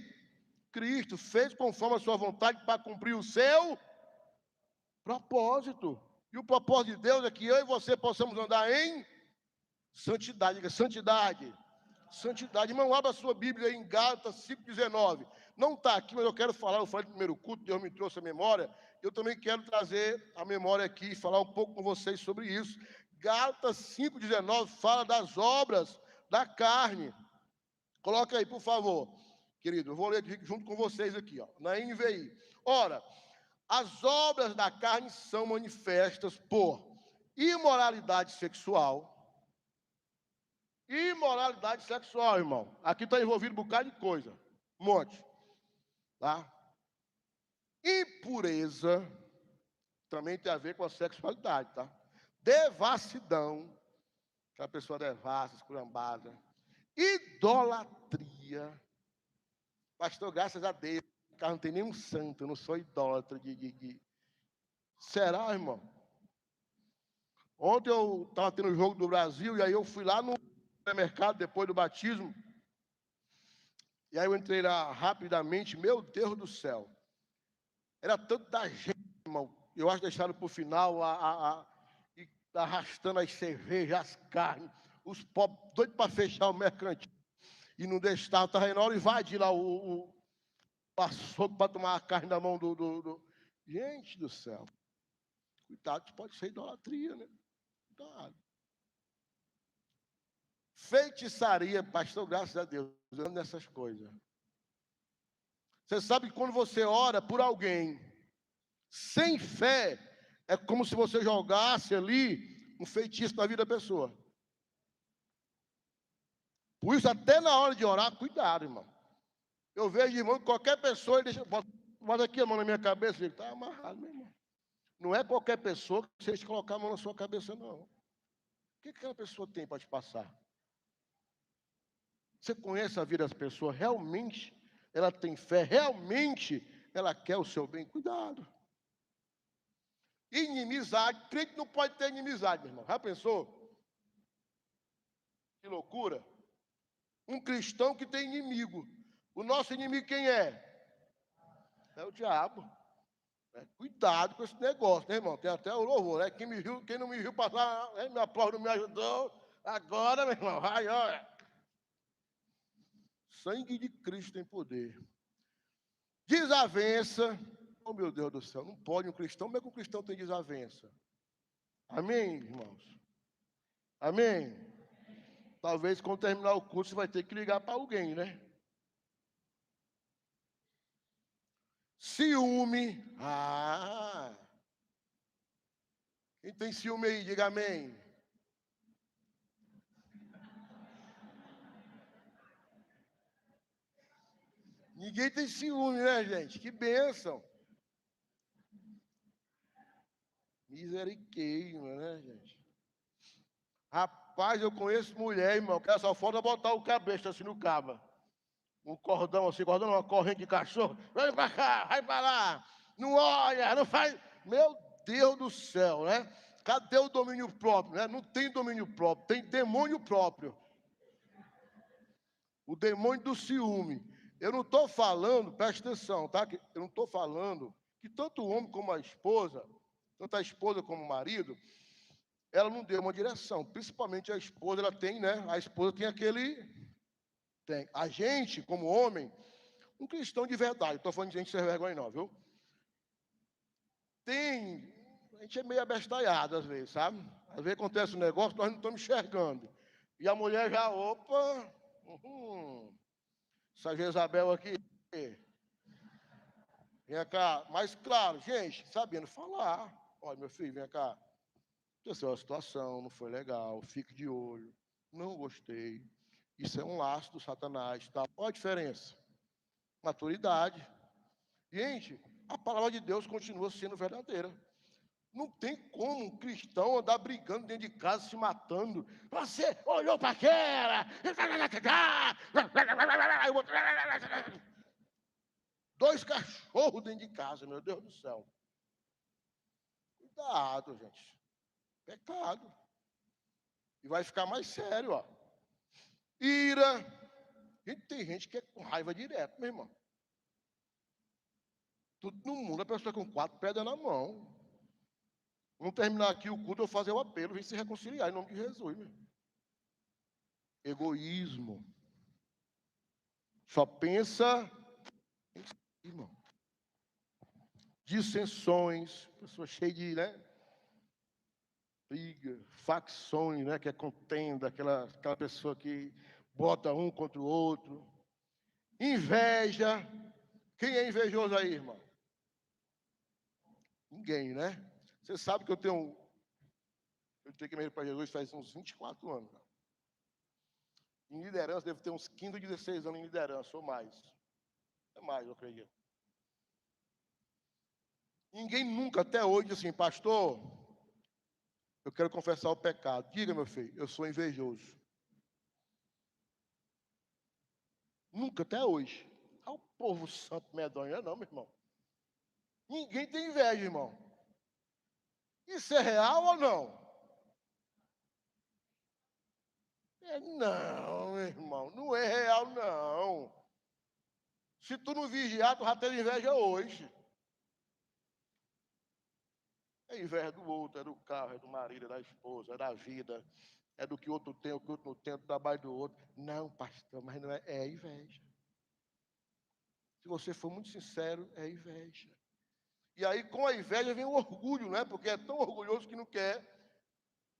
A: Cristo, feito conforme a sua vontade para cumprir o seu propósito. E o propósito de Deus é que eu e você possamos andar em santidade. Diga, santidade. Santidade. Irmão, abra a sua Bíblia em Gálatas 5,19. Não está aqui, mas eu quero falar. Eu falei no primeiro culto, Deus me trouxe a memória. Eu também quero trazer a memória aqui e falar um pouco com vocês sobre isso. Gálatas 5,19 fala das obras da carne. Coloca aí, por favor, querido. Eu vou ler junto com vocês aqui, ó, na NVI. Ora, as obras da carne são manifestas por Imoralidade sexual. Imoralidade sexual, irmão. Aqui está envolvido um bocado de coisa. Um monte. Tá? Impureza também tem a ver com a sexualidade, tá? Devassidão, que a pessoa devassa, esculhambada. Idolatria. Pastor, graças a Deus, não tem nenhum santo, eu não sou idólatra de... Será, irmão? Ontem eu estava tendo o jogo do Brasil, e aí eu fui lá no supermercado, depois do batismo, e aí eu entrei lá rapidamente, meu Deus do céu. Era tanto da gente, irmão, eu acho que deixaram para o final, arrastando as cervejas, as carnes, os pobres, doidos para fechar o mercantil. E não deixava, estava na hora de invadir lá o açougue para tomar a carne da mão do... Gente do céu. Cuidado, pode ser idolatria, né? Cuidado. Feitiçaria, pastor, graças a Deus, eu ando nessas coisas. Você sabe que quando você ora por alguém sem fé, é como se você jogasse ali um feitiço na vida da pessoa. Por isso, até na hora de orar, cuidado, irmão. Eu vejo, irmão, que qualquer pessoa, ele deixa, bota aqui a mão na minha cabeça, ele está amarrado, meu irmão. Não é qualquer pessoa que você colocar a mão na sua cabeça, não. O que aquela pessoa tem para te passar? Você conhece a vida das pessoas? Realmente ela tem fé? Realmente ela quer o seu bem? Cuidado. Inimizade. Crente não pode ter inimizade, meu irmão. Já pensou? Que loucura. Um cristão que tem inimigo. O nosso inimigo quem é? É o diabo. Cuidado com esse negócio, né, irmão? Tem até o louvor, né? Quem não me viu passar, né? Me aplaude, não me ajudou. Agora, meu irmão, vai, olha. Sangue de Cristo tem poder. Desavença. Oh, meu Deus do céu, não pode um cristão, como é que um cristão tem desavença? Amém, irmãos? Amém? Talvez quando terminar o curso você vai ter que ligar para alguém, né? Ciúme. Ah! Quem tem ciúme aí, diga amém. Ninguém tem ciúme, né, gente? Que bênção. Misericórdia, né, gente? Rapaz, eu conheço mulher, irmão, que só falta botar o cabelo assim no cabo. Um cordão assim, cordão, uma corrente de cachorro. Vai pra cá, vai pra lá. Não olha, não faz. Meu Deus do céu, né? Cadê o domínio próprio, né? Não tem domínio próprio, tem demônio próprio. O demônio do ciúme. Eu não estou falando, presta atenção, tá? Eu não estou falando que tanto o homem como a esposa, tanto a esposa como o marido, ela não deu uma direção. Principalmente a esposa, ela tem, né? A esposa tem aquele... Tem. A gente, como homem, um cristão de verdade, estou falando de gente sem vergonha não, viu? Tem... A gente é meio abestalhado às vezes, sabe? Às vezes acontece um negócio, nós não estamos enxergando. E a mulher já, opa... essa Jezabel aqui... Vem cá, mas claro, gente, sabendo falar. Olha, meu filho, vem cá. Aconteceu uma situação, não foi legal, fique de olho. Não gostei. Isso é um laço do Satanás, tá? Qual a diferença? Maturidade. Gente, a palavra de Deus continua sendo verdadeira. Não tem como um cristão andar brigando dentro de casa, se matando. Você olhou para aquela. Dois cachorros dentro de casa, meu Deus do céu. Cuidado, gente. Pecado. E vai ficar mais sério, ó. Ira. Gente, tem gente que é com raiva direto, meu irmão. Tudo no mundo, a pessoa com 4 pedras na mão. Vamos terminar aqui o culto, eu vou fazer o apelo, vem se reconciliar em nome de Jesus, meu. Egoísmo. Só pensa em si, irmão. Dissensões, pessoa cheia de, né? Briga, facções, né? Que é contenda, aquela pessoa que bota um contra o outro. Inveja. Quem é invejoso aí, irmão? Ninguém, né? Você sabe que eu tenho Eu entreguei para Jesus faz uns 24 anos. Em liderança, devo ter uns 15 ou 16 anos em liderança, ou mais. É mais, eu acredito. Ninguém nunca, até hoje, disse assim, pastor, eu quero confessar o pecado. Diga, meu filho, eu sou invejoso. Nunca, até hoje. É o povo santo medonho, não, meu irmão. Ninguém tem inveja, irmão. Isso é real ou não? Não, meu irmão, não é real, não. Se tu não vigiar, tu já teve inveja hoje. É inveja do outro, é do carro, é do marido, é da esposa, é da vida, é do que o outro tem, o que o outro não tem, do trabalho do outro. Não, pastor, mas não é, é inveja. Se você for muito sincero, é inveja. E aí, com a inveja, vem o orgulho, né? Porque é tão orgulhoso que não quer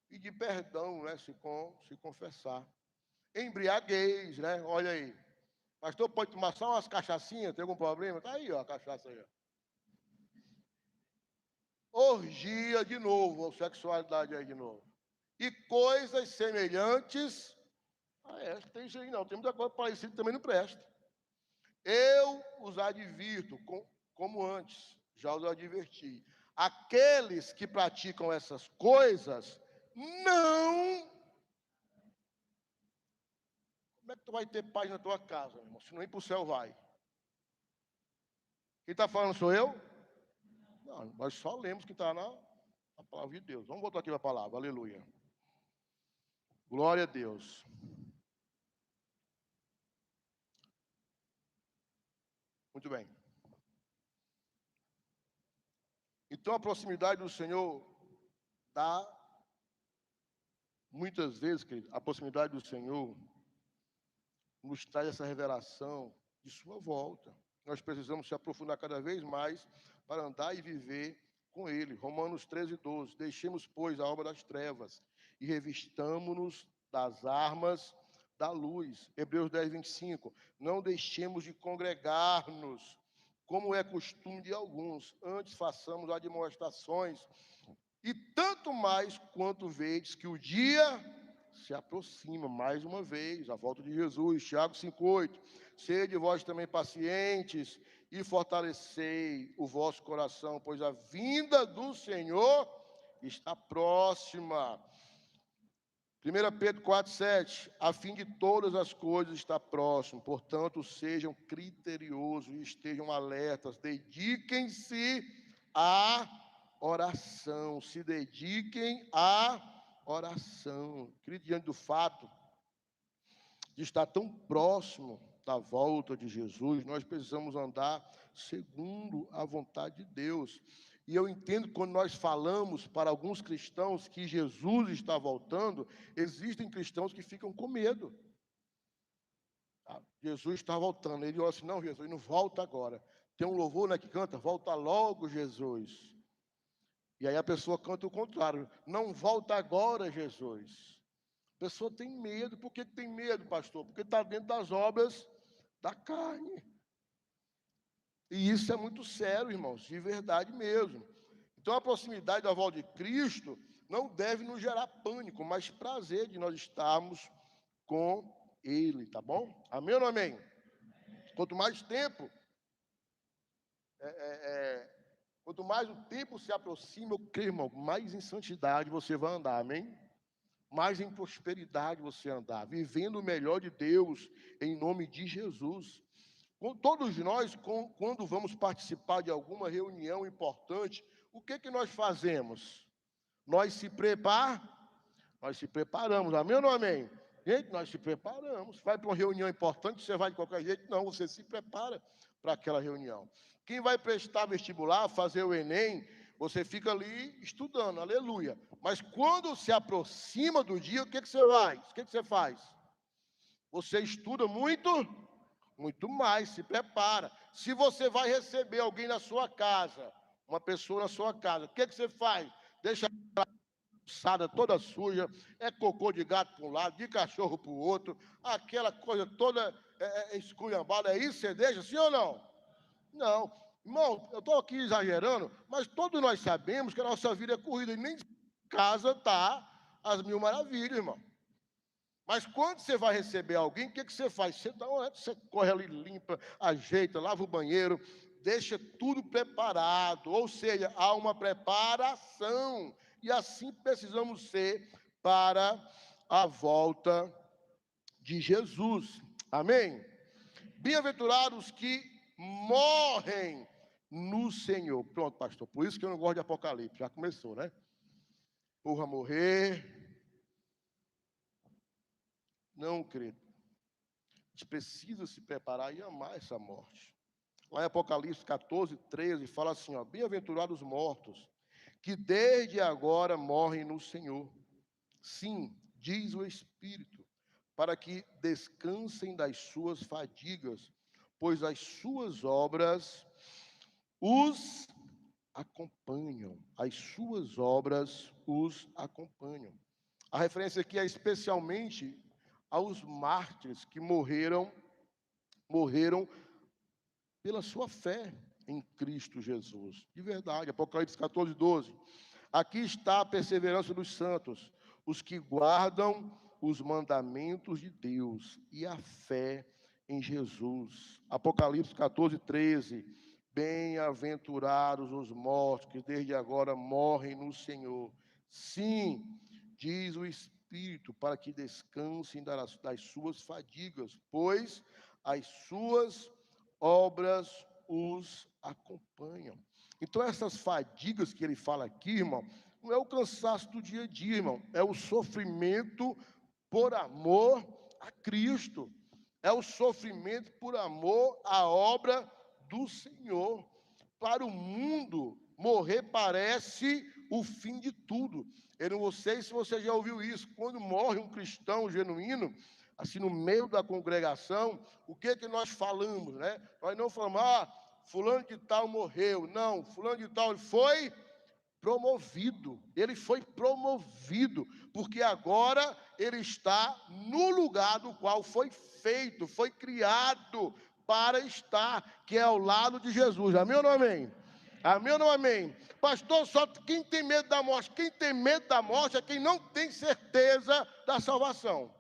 A: pedir perdão, né? Se confessar. Embriaguez, né? Olha aí. Pastor, pode tomar só umas cachaçinhas? Tem algum problema? Tá aí, ó, a cachaça aí. Orgia de novo, ou sexualidade aí de novo. E coisas semelhantes a esta. Tem isso aí não, tem muita coisa parecida que também não presta. Eu os advirto, como antes, já os adverti. Aqueles que praticam essas coisas, não. Como é que tu vai ter paz na tua casa, meu irmão? Se não ir para o céu, vai. Quem está falando sou eu? Não, nós só lemos que está na palavra de Deus. Vamos voltar aqui para a palavra, aleluia. Glória a Deus. Muito bem. Então a proximidade do Senhor dá, muitas vezes, querido, a proximidade do Senhor nos traz essa revelação de sua volta. Nós precisamos se aprofundar cada vez mais para andar e viver com Ele. Romanos 13:12. Deixemos, pois, a obra das trevas e revistamo-nos das armas da luz. Hebreus 10:25. Não deixemos de congregar-nos, como é costume de alguns. Antes façamos admoestações, e tanto mais quanto vedes que o dia se aproxima, mais uma vez, a volta de Jesus. Tiago 5:8. Sede vós também pacientes e fortalecei o vosso coração, pois a vinda do Senhor está próxima. 1 Pedro 4:7. A fim de todas as coisas está próximo, portanto, sejam criteriosos e estejam alertas, dediquem-se à oração, se dediquem à oração. Querido, diante do fato de estar tão próximo da volta de Jesus, nós precisamos andar segundo a vontade de Deus. E eu entendo que quando nós falamos para alguns cristãos que Jesus está voltando, existem cristãos que ficam com medo. Jesus está voltando. Ele olha assim, não, Jesus, não volta agora. Tem um louvor, né, que canta, volta logo, Jesus. E aí a pessoa canta o contrário, não volta agora, Jesus. A pessoa tem medo. Por que tem medo, pastor? Porque está dentro das obras da carne. E isso é muito sério, irmãos, de verdade mesmo. Então, a proximidade da volta de Cristo não deve nos gerar pânico, mas prazer de nós estarmos com Ele, tá bom? Amém ou não amém? Quanto mais tempo, quanto mais o tempo se aproxima, eu creio, irmão, mais em santidade você vai andar, amém? Mais em prosperidade você andar, vivendo o melhor de Deus, em nome de Jesus. Todos nós, quando vamos participar de alguma reunião importante, o que nós fazemos? Nós se preparamos, amém ou não amém? Gente, nós se preparamos. Vai para uma reunião importante, você vai de qualquer jeito? Não, você se prepara para aquela reunião. Quem vai prestar vestibular, fazer o Enem, você fica ali estudando, aleluia. Mas quando se aproxima do dia, o que você faz? O que você faz? Você estuda muito mais, se prepara. Se você vai receber alguém na sua casa, uma pessoa na sua casa, o que você faz? Deixa a calçada toda suja, é cocô de gato para um lado, de cachorro para o outro, aquela coisa toda esculhambada, é isso você deixa, sim ou não? Não. Irmão, eu estou aqui exagerando, mas todos nós sabemos que a nossa vida é corrida, e nem casa está as mil maravilhas, irmão. Mas quando você vai receber alguém, o que você faz? Você corre ali, limpa, ajeita, lava o banheiro, deixa tudo preparado. Ou seja, há uma preparação. E assim precisamos ser para a volta de Jesus. Amém? Bem-aventurados que morrem no Senhor. Pronto, pastor. Por isso que eu não gosto de Apocalipse. Já começou, né? Porra, morrer. Não, querido. A gente precisa se preparar e amar essa morte. Lá em Apocalipse 14, 13, fala assim, ó, bem-aventurados os mortos, que desde agora morrem no Senhor. Sim, diz o Espírito, para que descansem das suas fadigas, pois as suas obras os acompanham. As suas obras os acompanham. A referência aqui é especialmente aos mártires que morreram pela sua fé em Cristo Jesus. De verdade, Apocalipse 14, 12. Aqui está a perseverança dos santos, os que guardam os mandamentos de Deus e a fé em Jesus. Apocalipse 14, 13. Bem-aventurados os mortos que desde agora morrem no Senhor. Sim, diz o Espírito, para que descansem das suas fadigas, pois as suas obras os acompanham. Então, essas fadigas que ele fala aqui, irmão, não é o cansaço do dia a dia, irmão, é o sofrimento por amor a Cristo, é o sofrimento por amor à obra do Senhor. Para o mundo, morrer parece o fim de tudo. Eu não sei se você já ouviu isso, quando morre um cristão genuíno, assim, no meio da congregação, o que nós falamos, né? Nós não falamos, fulano de tal morreu. Não, fulano de tal foi promovido. Ele foi promovido, porque agora ele está no lugar do qual foi feito, foi criado para estar, que é ao lado de Jesus. Amém ou não amém? Amém ou não amém? Pastor, só quem tem medo da morte? Quem tem medo da morte é quem não tem certeza da salvação.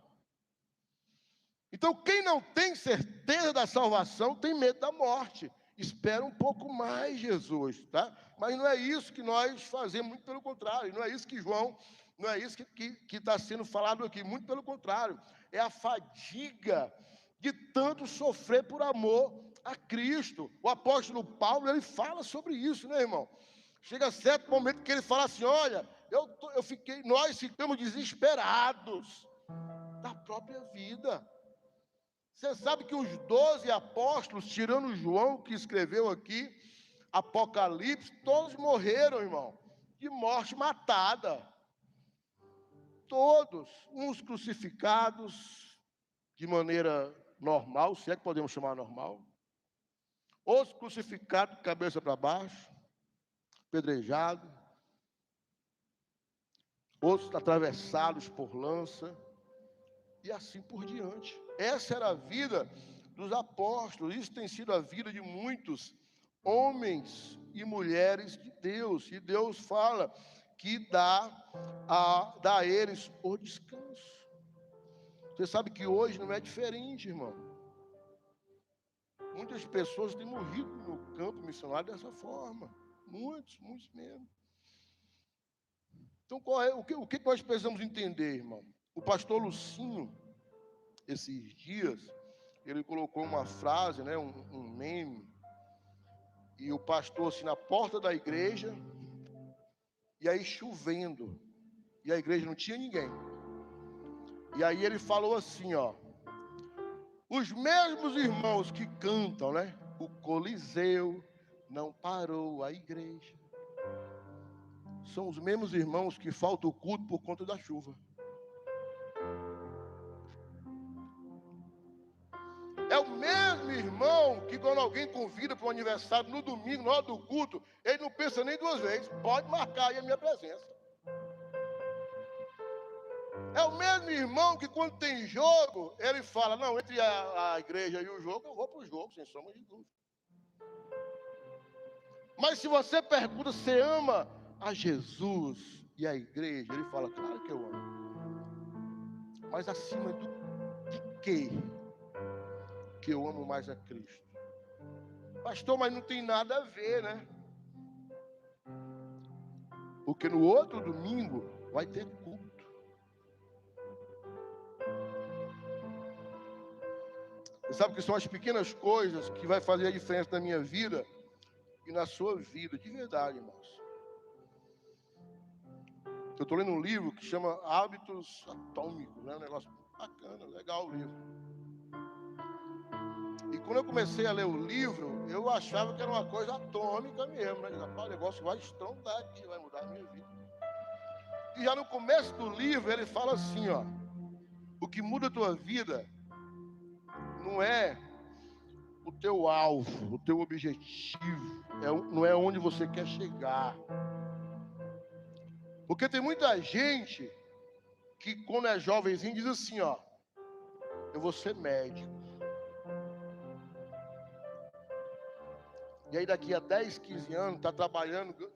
A: Então, quem não tem certeza da salvação tem medo da morte. Espera um pouco mais, Jesus, tá? Mas não é isso que nós fazemos, muito pelo contrário. Não é isso que João, não é isso que está sendo falado aqui, muito pelo contrário. É a fadiga de tanto sofrer por amor a Cristo. O apóstolo Paulo, ele fala sobre isso, né, irmão? Chega certo momento que ele fala assim, olha, nós ficamos desesperados da própria vida. Você sabe que os 12 apóstolos, tirando João, que escreveu aqui, Apocalipse, todos morreram, irmão, de morte matada. Todos, uns crucificados de maneira normal, se é que podemos chamar normal, outros crucificados de cabeça para baixo, apedrejados, outros atravessados por lança, e assim por diante. Essa era a vida dos apóstolos, isso tem sido a vida de muitos homens e mulheres de Deus, e Deus fala que dá a eles o descanso. Você sabe que hoje não é diferente, irmão. Muitas pessoas têm morrido no campo missionário dessa forma, muitos mesmo. Então, o que nós precisamos entender, irmão? O pastor Lucinho, esses dias, ele colocou uma frase, né, um meme, e o pastor assim na porta da igreja, e aí chovendo, e a igreja não tinha ninguém. E aí ele falou assim, ó, os mesmos irmãos que cantam, né, o Coliseu não parou a igreja, são os mesmos irmãos que faltam o culto por conta da chuva. É o mesmo irmão que quando alguém convida para um aniversário no domingo, na hora do culto, ele não pensa nem duas vezes, pode marcar aí a minha presença. É o mesmo irmão que quando tem jogo, ele fala, não, entre a igreja e o jogo, eu vou para o jogo, sem sombra de dúvida. Mas se você pergunta, você ama a Jesus e a igreja? Ele fala, claro que eu amo. Mas acima de quê que eu amo mais a Cristo? Pastor, mas não tem nada a ver, né? Porque no outro domingo vai ter culto. Você sabe que são as pequenas coisas que vai fazer a diferença na minha vida e na sua vida, de verdade, irmãos. Eu estou lendo um livro que chama Hábitos Atômicos, né? Um negócio bacana, legal o livro. E quando eu comecei a ler o livro, eu achava que era uma coisa atômica mesmo, né? Rapaz, o negócio vai estrondar aqui, vai mudar a minha vida. E já no começo do livro ele fala assim, ó: o que muda a tua vida não é o teu alvo, o teu objetivo, não é onde você quer chegar. Porque tem muita gente que quando é jovenzinho diz assim, ó: eu vou ser médico. E aí daqui a 10, 15 anos está trabalhando.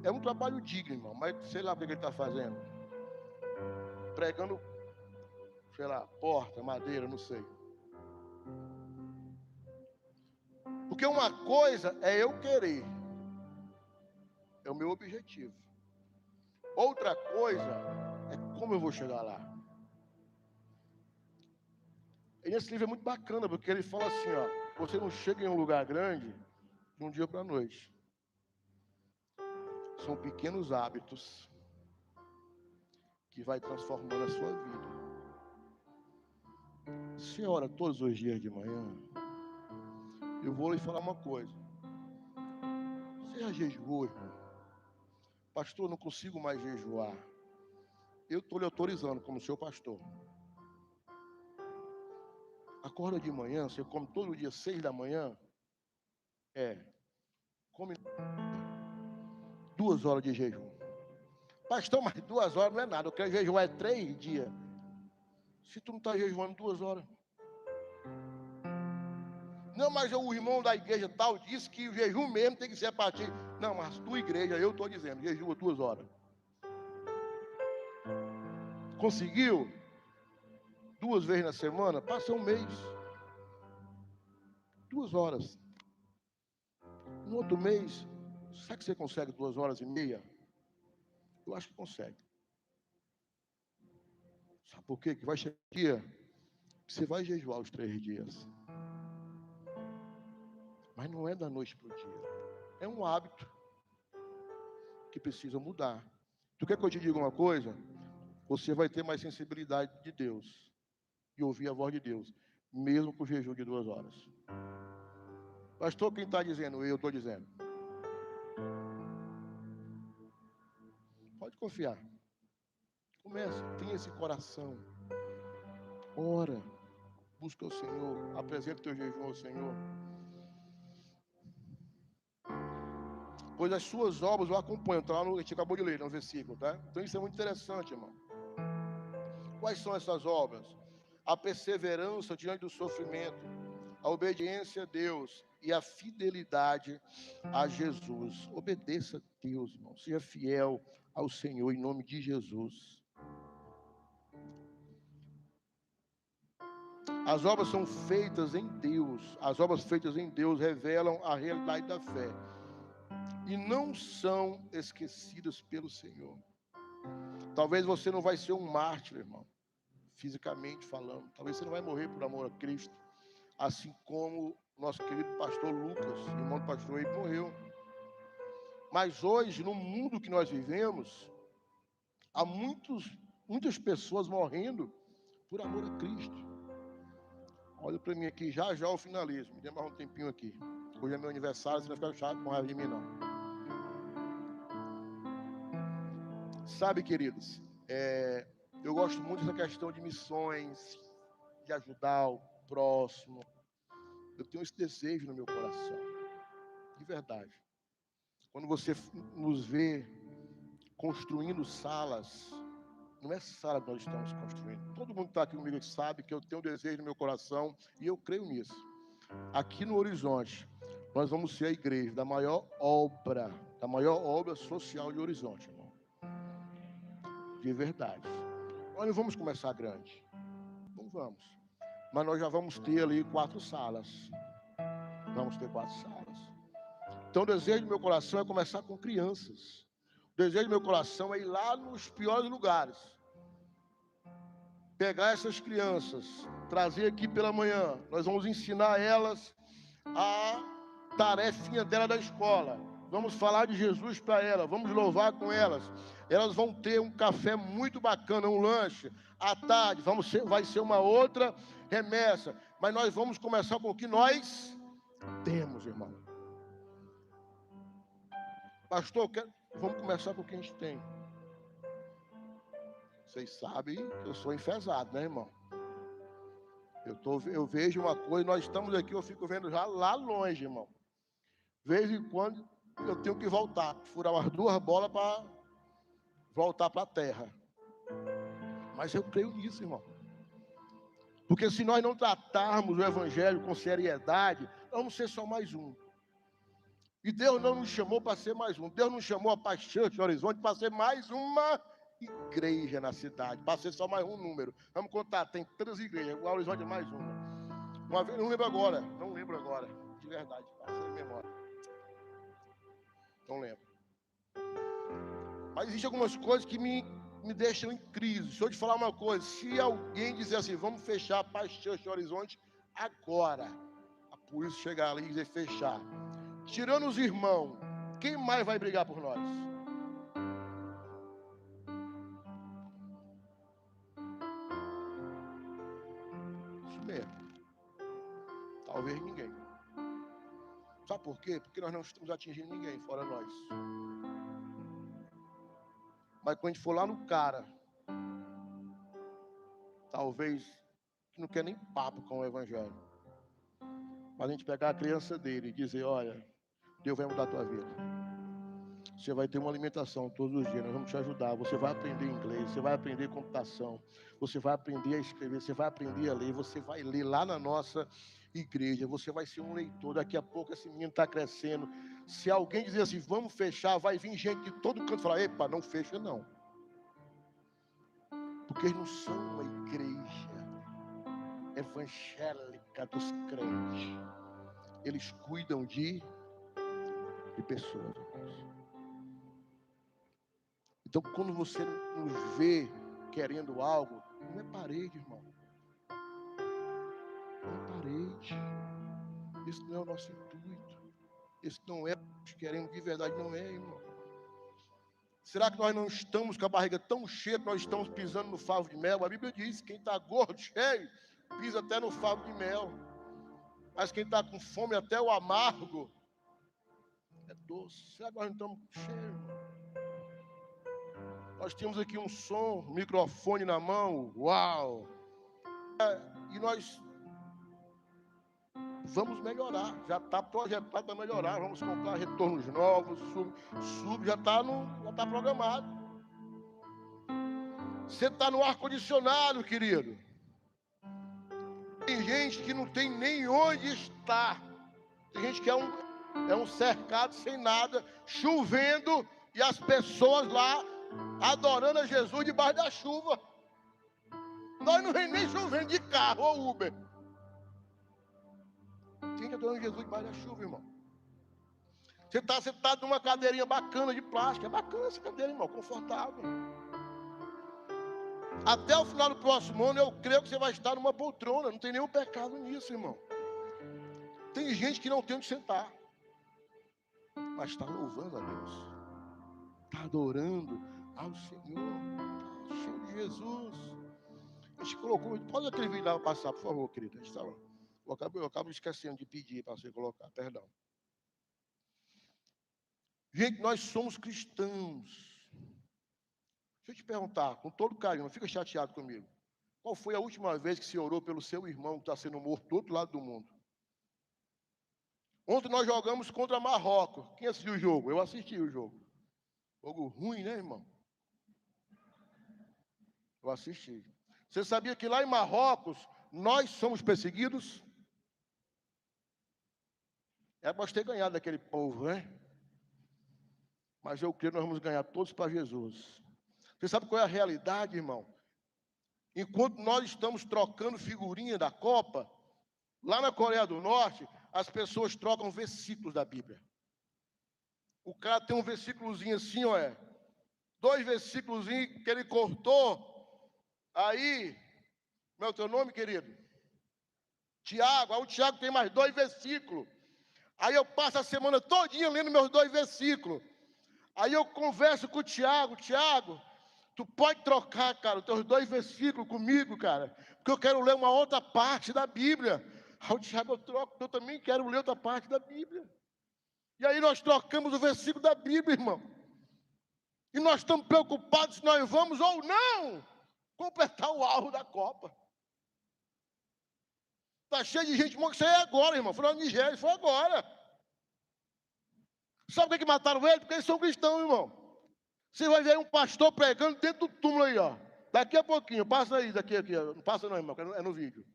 A: É um trabalho digno, irmão, mas sei lá o que ele está fazendo. Pregando, sei lá, porta, madeira, não sei. Porque uma coisa é eu querer, é o meu objetivo. Outra coisa é como eu vou chegar lá. E esse livro é muito bacana, porque ele fala assim, ó: você não chega em um lugar grande de um dia para a noite. São pequenos hábitos que vai transformando a sua vida. Você ora todos os dias de manhã. Eu vou lhe falar uma coisa. Você já jejuou, irmão? Pastor, não consigo mais jejuar. Eu estou lhe autorizando como seu pastor. Acorda de manhã, você come todo dia 6 da manhã. Come 2 horas de jejum. Pastor, mas 2 horas não é nada. Eu quero jejuar 3 dias. Se tu não está jejuando 2 horas. Não, mas o irmão da igreja tal disse que o jejum mesmo tem que ser a partir. Não, mas tua igreja, eu estou dizendo, jejua 2 horas. Conseguiu? 2 vezes na semana? Passa um mês. 2 horas. No outro mês, será que você consegue 2 horas e meia? Eu acho que consegue. Sabe por quê? Que vai chegar um dia que você vai jejuar os 3 dias. Mas não é da noite para o dia. É um hábito que precisa mudar. Tu quer que eu te diga uma coisa? Você vai ter mais sensibilidade de Deus e ouvir a voz de Deus, mesmo com o jejum de 2 horas. Pastor, quem está dizendo? Eu estou dizendo. Pode confiar. Comece, tenha esse coração. Ora, busca o Senhor, apresenta o teu jejum ao Senhor. Pois as suas obras o acompanham. Está lá a gente acabou de ler no versículo, tá? Então isso é muito interessante, irmão. Quais são essas obras? A perseverança diante do sofrimento, a obediência a Deus e a fidelidade a Jesus. Obedeça a Deus, irmão. Seja fiel ao Senhor em nome de Jesus. As obras são feitas em Deus. As obras feitas em Deus revelam a realidade da fé e não são esquecidas pelo Senhor. Talvez você não vai ser um mártir, irmão, fisicamente falando. Talvez você não vai morrer por amor a Cristo, assim como nosso querido pastor Lucas, irmão do pastor, ele morreu. Mas hoje, no mundo que nós vivemos, há muitas pessoas morrendo por amor a Cristo. Olha para mim aqui, já eu finalizo. Me dê mais um tempinho aqui. Hoje é meu aniversário, você não vai ficar chato com raiva de mim, não. Sabe, queridos, eu gosto muito dessa questão de missões, de ajudar o próximo. Eu tenho esse desejo no meu coração, de verdade. Quando você nos vê construindo salas, não é sala que nós estamos construindo. Todo mundo que está aqui comigo sabe que eu tenho um desejo no meu coração e eu creio nisso. Aqui no Horizonte, nós vamos ser a igreja da maior obra social de Horizonte, irmão. De verdade. Nós não vamos começar grande. Não vamos. Mas nós já vamos ter ali 4 salas. Vamos ter 4 salas. Então o desejo do meu coração é começar com crianças. O desejo do meu coração é ir lá nos piores lugares. Pegar essas crianças, trazer aqui pela manhã. Nós vamos ensinar elas a tarefinha dela da escola. Vamos falar de Jesus para elas, vamos louvar com elas. Elas vão ter um café muito bacana, um lanche. À tarde vai ser uma outra remessa. Mas nós vamos começar com o que nós temos, irmão. Pastor, vamos começar com o que a gente tem. Vocês sabem que eu sou enfesado, né, irmão? Eu vejo uma coisa, nós estamos aqui, eu fico vendo já lá longe, irmão. De vez em quando eu tenho que voltar, furar umas 2 bolas para voltar para a terra. Mas eu creio nisso, irmão. Porque se nós não tratarmos o evangelho com seriedade, nós vamos ser só mais um. E Deus não nos chamou para ser mais um. Deus nos chamou a Paz Church Horizonte para ser mais uma igreja na cidade, para ser só mais um número. Vamos contar, tem 3 igrejas, o Horizonte é mais uma vez, não lembro agora, de verdade, passei em memória. Não lembro. Mas existem algumas coisas que me deixam em crise. Deixa eu te falar uma coisa, se alguém dizer assim, vamos fechar a Paz Church Horizonte agora, a polícia chegar ali e dizer fechar, tirando os irmãos, quem mais vai brigar por nós? Isso mesmo. Talvez ninguém. Sabe por quê? Porque nós não estamos atingindo ninguém, fora nós. Mas quando a gente for lá no cara, talvez que não quer nem papo com o evangelho. Mas a gente pegar a criança dele e dizer, olha, Deus vai mudar a tua vida. Você vai ter uma alimentação todos os dias, nós vamos te ajudar. Você vai aprender inglês, você vai aprender computação, você vai aprender a escrever, você vai aprender a ler, você vai ler lá na nossa igreja, você vai ser um leitor. Daqui a pouco esse menino está crescendo. Se alguém dizer assim, vamos fechar, vai vir gente de todo canto falar, epa, não fecha não. Porque eles não são uma igreja evangélica dos crentes. Eles cuidam de pessoas. Então, quando você nos vê querendo algo, não é parede, irmão. Não é parede. Esse não é o nosso intuito. Esse não é o que nós queremos de verdade, não é, irmão. Será que nós não estamos com a barriga tão cheia que nós estamos pisando no favo de mel? A Bíblia diz, quem está gordo, cheio, pisa até no favo de mel. Mas quem está com fome, até o amargo, é doce. Será que nós não estamos cheios, irmão? Nós temos aqui um som, um microfone na mão, uau! E nós vamos melhorar, já está projetado para melhorar, vamos comprar retornos novos, sub já está programado. Você está no ar-condicionado, querido. Tem gente que não tem nem onde estar. Tem gente que é um cercado sem nada, chovendo, e as pessoas lá adorando a Jesus debaixo da chuva. Nós não vem nem chovendo de carro ou Uber. Tem gente adorando Jesus debaixo da chuva, irmão. Você está sentado numa cadeirinha bacana de plástico. É bacana essa cadeira, irmão, confortável. Até o final do próximo ano, eu creio que você vai estar numa poltrona. Não tem nenhum pecado nisso, irmão. Tem gente que não tem onde sentar, mas está louvando a Deus. Está adorando ao Senhor. Está cheio de Jesus. A gente colocou... Pode aquele vídeo lá passar, por favor, querida. Eu acabo esquecendo de pedir para você colocar, perdão. Gente, nós somos cristãos. Deixa eu te perguntar, com todo carinho, não fica chateado comigo. Qual foi a última vez que você orou pelo seu irmão que está sendo morto do outro lado do mundo? Ontem nós jogamos contra Marrocos. Quem assistiu o jogo? Eu assisti o jogo. Jogo ruim, né, irmão? Eu assisti. Você sabia que lá em Marrocos nós somos perseguidos? Era para ter ganhado daquele povo, né? Mas eu creio que nós vamos ganhar todos para Jesus. Você sabe qual é a realidade, irmão? Enquanto nós estamos trocando figurinha da Copa, lá na Coreia do Norte, as pessoas trocam versículos da Bíblia. O cara tem um versículozinho assim, ó, 2 versículos que ele cortou. Aí, meu teu nome, querido? Tiago. Aí o Tiago tem mais 2 versículos. Aí eu passo a semana todinha lendo meus 2 versículos. Aí eu converso com o Tiago. Tiago, tu pode trocar, cara, os teus 2 versículos comigo, cara, porque eu quero ler uma outra parte da Bíblia. Aí o Tiago, eu troco, eu também quero ler outra parte da Bíblia. E aí nós trocamos o versículo da Bíblia, irmão. E nós estamos preocupados se nós vamos ou não completar o alvo da Copa. Está cheio de gente, isso aí é agora, irmão. Foi na Nigéria, foi agora. Sabe por que mataram ele? Porque eles são cristãos, irmão. Você vai ver um pastor pregando dentro do túmulo aí, ó. Daqui a pouquinho, passa aí, daqui, aqui, ó. Não passa não, irmão, é no vídeo.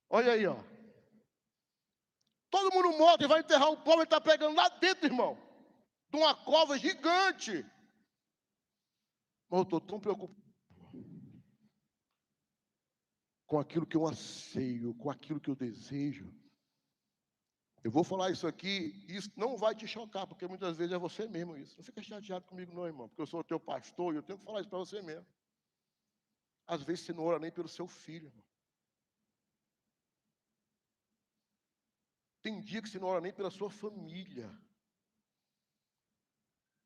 A: Olha aí, ó. Todo mundo morto e vai enterrar o povo, ele está pregando lá dentro, irmão. De uma cova gigante. Mas eu estou tão preocupado com aquilo que eu anseio, com aquilo que eu desejo. Eu vou falar isso aqui, e isso não vai te chocar, porque muitas vezes é você mesmo isso. Não fica chateado comigo não, irmão, porque eu sou o teu pastor e eu tenho que falar isso para você mesmo. Às vezes você não ora nem pelo seu filho, irmão. Tem dia que você não ora nem pela sua família.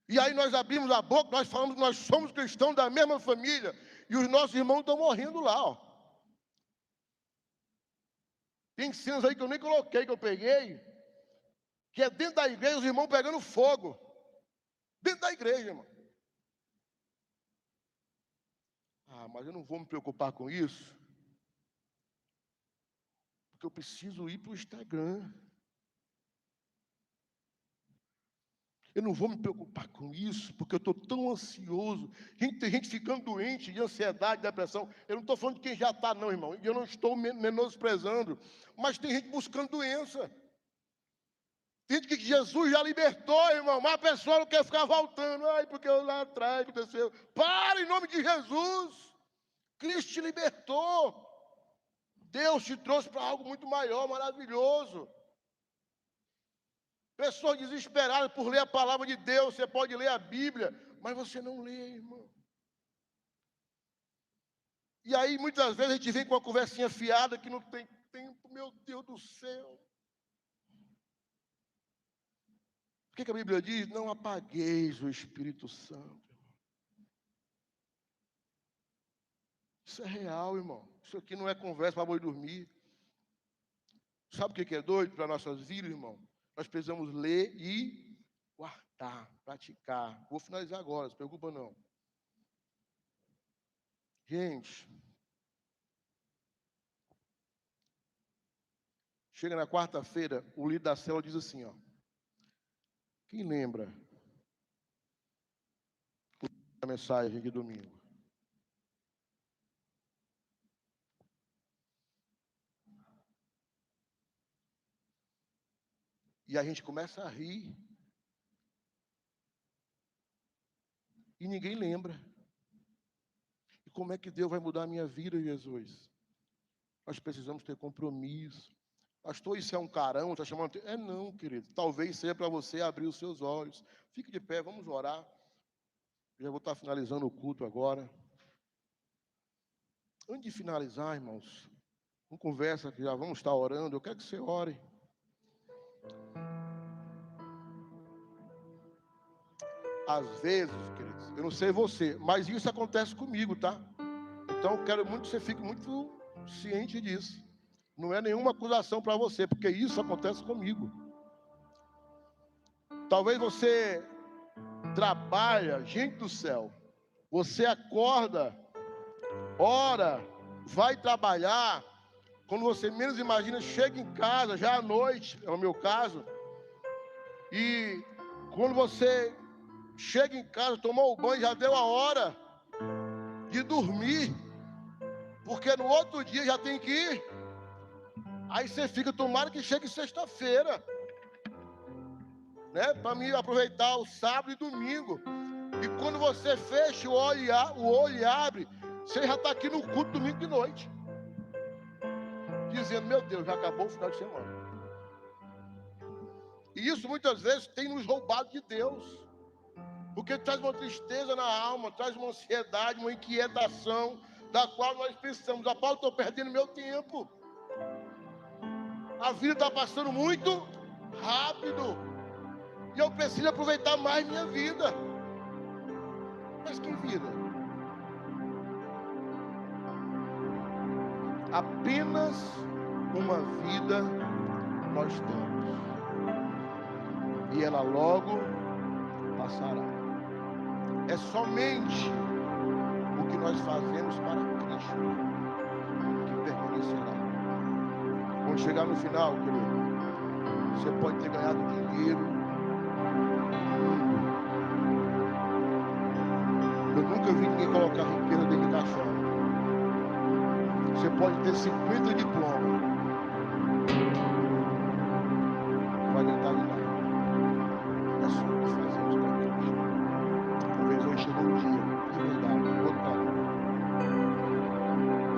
A: E aí nós abrimos a boca, nós falamos que nós somos cristãos da mesma família, e os nossos irmãos estão morrendo lá, ó. Tem cenas aí que eu nem coloquei, que eu peguei, que é dentro da igreja, os irmãos pegando fogo. Dentro da igreja, irmão. Ah, mas eu não vou me preocupar com isso, porque eu preciso ir para o Instagram. Eu não vou me preocupar com isso, porque eu estou tão ansioso. Tem gente ficando doente de ansiedade, depressão. Eu não estou falando de quem já está, não, irmão. Eu não estou menosprezando. Mas tem gente buscando doença. Tem gente que Jesus já libertou, irmão. Mas a pessoa não quer ficar voltando. Ai, porque eu lá atrás aconteceu. Para em nome de Jesus. Cristo te libertou. Deus te trouxe para algo muito maior, maravilhoso. Pessoas desesperadas por ler a palavra de Deus. Você pode ler a Bíblia, mas você não lê, irmão. E aí, muitas vezes, a gente vem com uma conversinha fiada que não tem tempo, meu Deus do céu. O que a Bíblia diz? Não apagueis o Espírito Santo. Isso é real, irmão. Isso aqui não é conversa para boi dormir. Sabe o que é doido para nossas vidas, irmão? Nós precisamos ler e guardar, praticar. Vou finalizar agora, não se preocupa não. Gente, chega na quarta-feira, o líder da célula diz assim, ó. Quem lembra a mensagem de domingo? E a gente começa a rir. E ninguém lembra. E como é que Deus vai mudar a minha vida, Jesus? Nós precisamos ter compromisso. Pastor, isso é um carão, está chamando... É não, querido. Talvez seja para você abrir os seus olhos. Fique de pé, vamos orar. Já vou estar finalizando o culto agora. Antes de finalizar, irmãos, uma conversa que já vamos estar orando, eu quero que você ore. Às vezes, queridos, eu não sei você, mas isso acontece comigo, tá? Então eu quero muito que você fique muito ciente disso. Não é nenhuma acusação para você, porque isso acontece comigo. Talvez você trabalha, gente do céu, você acorda, ora, vai trabalhar, quando você menos imagina, chega em casa, já à noite, é o meu caso, e quando você chega em casa, tomou o banho, já deu a hora de dormir, porque no outro dia já tem que ir. Aí você fica, tomara que chegue sexta-feira, né? Para mim aproveitar o sábado e domingo. E quando você fecha o olho e abre, você já está aqui no culto domingo de noite. Dizendo, meu Deus, já acabou o final de semana. E isso muitas vezes tem nos roubado de Deus. Porque traz uma tristeza na alma, traz uma ansiedade, uma inquietação, da qual nós pensamos, Paulo, estou perdendo meu tempo. A vida está passando muito rápido. E eu preciso aproveitar mais minha vida. Mas que vida? Apenas uma vida nós temos. E ela logo passará. É somente o que nós fazemos para Cristo que permanecerá. Quando chegar no final, querido, você pode ter ganhado dinheiro. Eu nunca vi ninguém colocar riqueza dentro de caixão. Você pode ter 50 diplomas. Não vai adiantar de nada. É só o que fazemos para Cristo. Talvez hoje chegou um dia de verdade, voltar.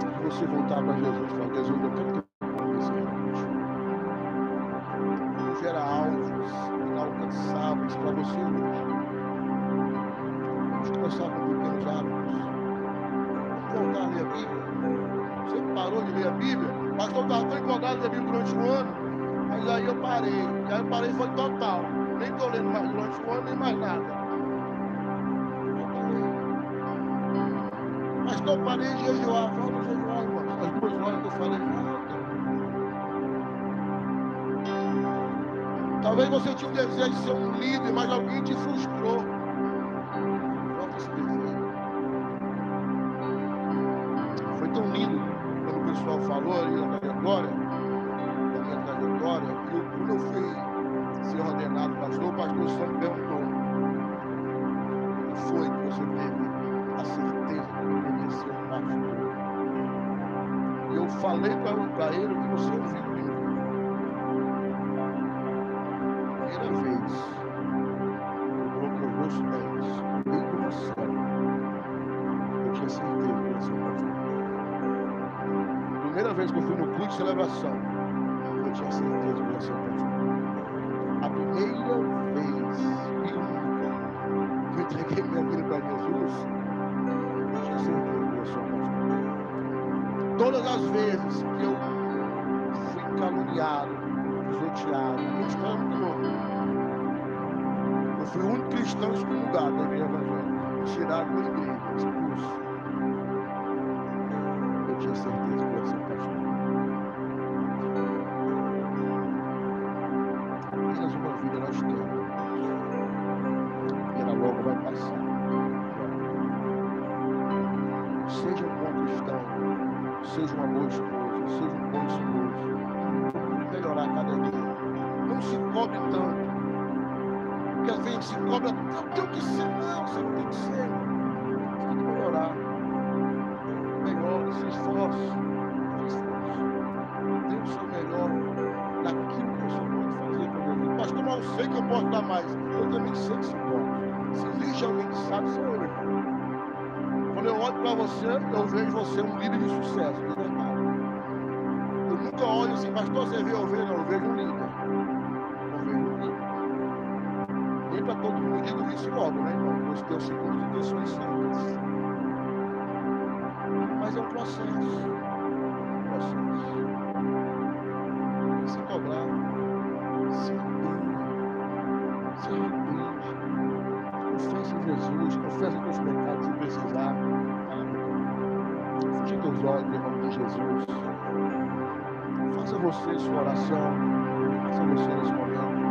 A: Se você voltar para Jesus e falar, Jesus, eu quero ter esse recurso. Não gera alvos inalcançáveis para você hoje. Vamos começar com pequenos hábitos. Vamos voltar a ler a Bíblia. Você parou de ler a Bíblia? O pastor estava tão empolgado de ler a Bíblia durante um ano, mas aí eu parei. Aí eu parei foi total. Nem estou lendo mais durante um ano, nem mais nada. Pastor, parei de jejuar. Volta a jejuar, irmão. As 2 horas que eu falei, volta. Talvez você tinha um desejo de ser um líder, mas alguém te frustrou. Volta esse desejo. Foi tão lindo quando o pessoal falou ali na trajetória, e quando eu fui ser ordenado pastor, o pastor Santo perguntou: o que foi que você teve a certeza que eu queria ser um pastor? E eu falei para ele o que você ouviu de mim. Primeira vez, eu coloquei os meus pés dentro do céu. Eu tinha certeza que eu ia ser um pastor. Primeira vez que eu fui no culto de celebração, eu tinha certeza que eu ia ser um pastor. A primeira vez e única que eu entreguei minha vida para Jesus, eu tinha certeza que eu ia ser um pastor. Todas as vezes que eu fui caluniado, pisoteado, minha história é muito louca. Eu fui o único cristão excomungado da igreja evangélica, tirado da igreja, expulso. Eu tinha certeza que eu ia ser pastor. Apenas uma vida nós temos. E ela logo vai passar. Seja um bom cristão, seja uma boa esposa, seja um bom esposo. Procure melhorar cada dia. Não se cobre tanto. Porque às vezes se cobra, eu tenho que ser, não, você não tem que ser. Você tem que melhorar. Melhore, se esforce. Dê o seu melhor naquilo que você pode fazer para Jesus. Pastor, mas eu sei que eu posso dar mais. Eu também sei que você pode. Se existe alguém que sabe, sou eu. Quando eu olho para você, eu vejo você um líder de sucesso, de verdade. Eu nunca olho assim, pastor, você vê eu vejo? Não, eu vejo um líder. Eu vejo um líder. Nem para todo mundo digo isso logo, né, irmão? Deus tem os segundos e intenções santas. Mas é um processo. Se cobrar, se arrepende. Confessa em Jesus, confessa os teus pecados se precisar. Feche teus olhos em nome de Jesus. Faça você sua oração. Faça você nesse momento.